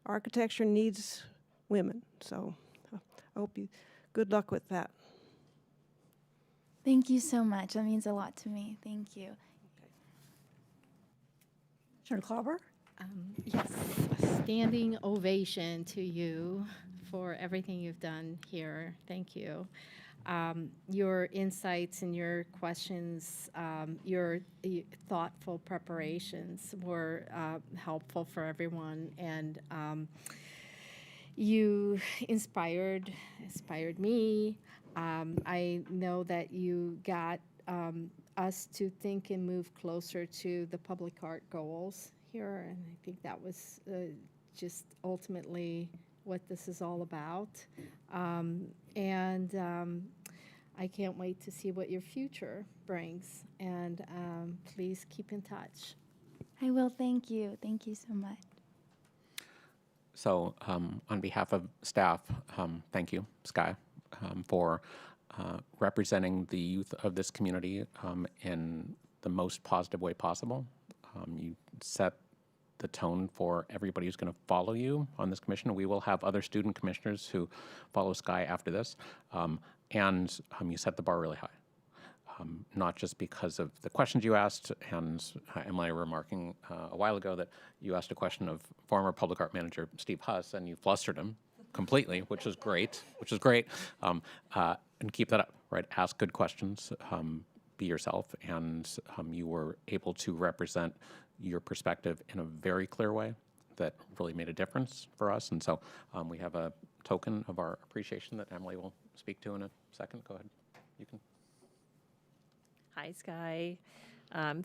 Architecture needs women, so I hope you good luck with that. Thank you so much. That means a lot to me. Thank you. Commissioner Klauber? Yes, a standing ovation to you for everything you've done here. Thank you. Your insights and your questions, your thoughtful preparations were helpful for everyone, and you inspired me. I know that you got us to think and move closer to the public art goals here, and I think that was just ultimately what this is all about. I can't wait to see what your future brings, and please keep in touch. I will. Thank you. Thank you so much. So on behalf of staff, thank you, Sky, for representing the youth of this community in the most positive way possible. You set the tone for everybody who's going to follow you on this commission. We will have other student commissioners who follow Sky after this. And you set the bar really high. Not just because of the questions you asked, and Emily remarking a while ago that you asked a question of former public art manager Steve Huss, and you flustered him completely, which is great, and keep that up, right? Ask good questions, be yourself, and you were able to represent your perspective in a very clear way that really made a difference for us. And so we have a token of our appreciation that Emily will speak to in a second. Go ahead. You can. Hi, Sky.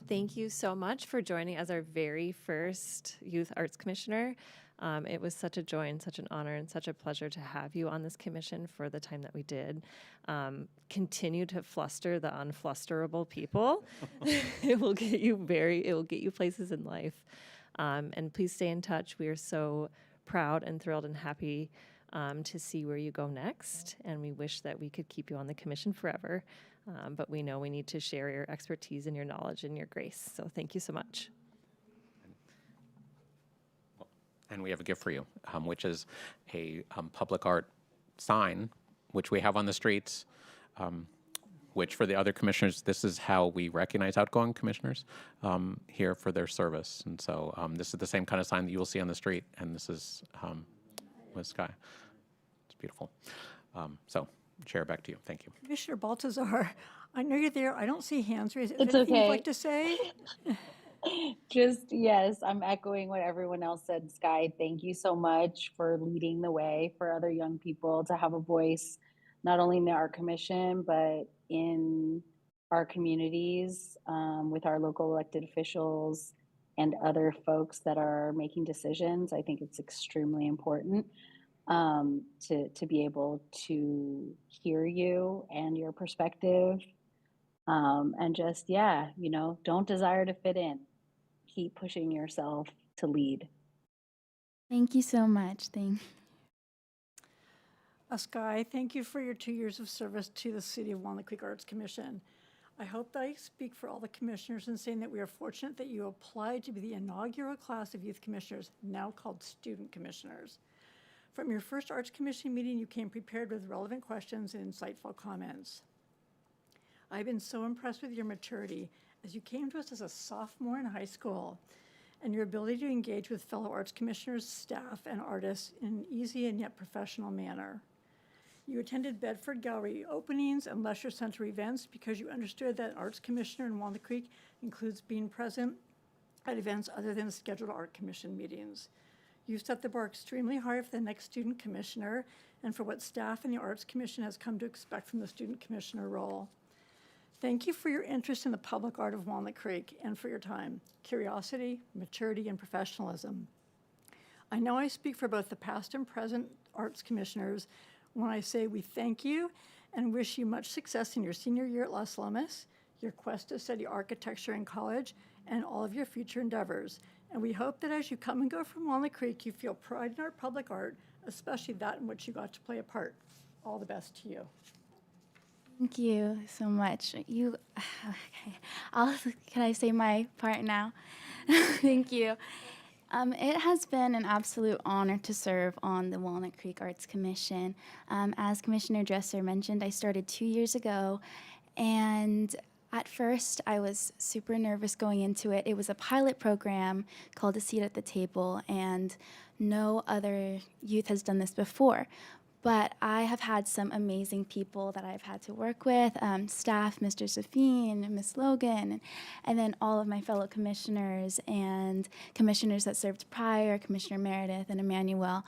Thank you so much for joining as our very first Youth Arts Commissioner. It was such a joy and such an honor and such a pleasure to have you on this commission for the time that we did. Continue to fluster the unflusterable people. It will get you places in life. And please stay in touch. We are so proud and thrilled and happy to see where you go next. And we wish that we could keep you on the commission forever. But we know we need to share your expertise and your knowledge and your grace. So thank you so much. And we have a gift for you, which is a public art sign, which we have on the streets, which for the other commissioners, this is how we recognize outgoing commissioners here for their service. And so this is the same kind of sign that you will see on the street, and this is with Sky. It's beautiful. So, Chair, back to you. Thank you. Commissioner Baltazar, I know you're there. I don't see hands raised. Is It's there anything okay. you'd like to say? Just, yes, I'm echoing what everyone else said. Sky, thank you so much for leading the way for other young people to have a voice, not only in the Art Commission, but in our communities with our local elected officials and other folks that are making decisions. I think it's extremely important to be able to hear you and your perspective. And just, yeah, don't desire to fit in. Keep pushing yourself to lead. Thank you so much. Sky, thank you for your 2 years of service to the City of Walnut Creek Arts Commission. I hope that I speak for all the commissioners in saying that we are fortunate that you applied to be the inaugural class of youth commissioners, now called student commissioners. From your first Arts Commission meeting, you came prepared with relevant questions and insightful comments. I've been so impressed with your maturity as you came to us as a sophomore in high school, and your ability to engage with fellow arts commissioners, staff, and artists in an easy and yet professional manner. You attended Bedford Gallery openings and Lesher Center events because you understood that an arts commissioner in Walnut Creek includes being present at events other than scheduled art commission meetings. You set the bar extremely high for the next student commissioner and for what staff and the Arts Commission has come to expect from the student commissioner role. Thank you for your interest in the public art of Walnut Creek and for your time, curiosity, maturity, and professionalism. I know I speak for both the past and present arts commissioners when I say we thank you and wish you much success in your senior year at Las Lomas, your quest to study architecture in college, and all of your future endeavors. And we hope that as you come and go from Walnut Creek, you feel pride in our public art, especially that in which you got to play a part. All the best to you. Thank you so much. Okay. Can I say my part now? Thank you. It has been an absolute honor to serve on the Walnut Creek Arts Commission. As Commissioner Dresser mentioned, I started 2 years ago, and at first I was super nervous going into it. It was a pilot program called A Seat at the Table, and no other youth has done this before. But I have had some amazing people that I've had to work with, staff, Mr. Safine, Ms. Logan, and then all of my fellow commissioners and commissioners that served prior, Commissioner Meredith and Emmanuel.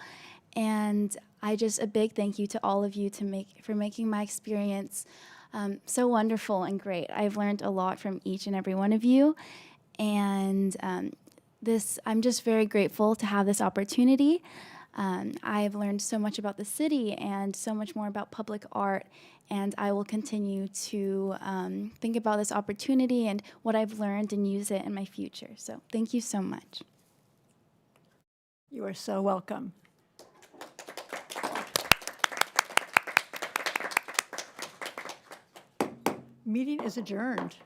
And a big thank you to all of you for making my experience so wonderful and great. I've learned a lot from each and every one of you. And I'm just very grateful to have this opportunity. I've learned so much about the city and so much more about public art, and I will continue to think about this opportunity and what I've learned and use it in my future. So thank you so much. You are so welcome. Meeting is adjourned.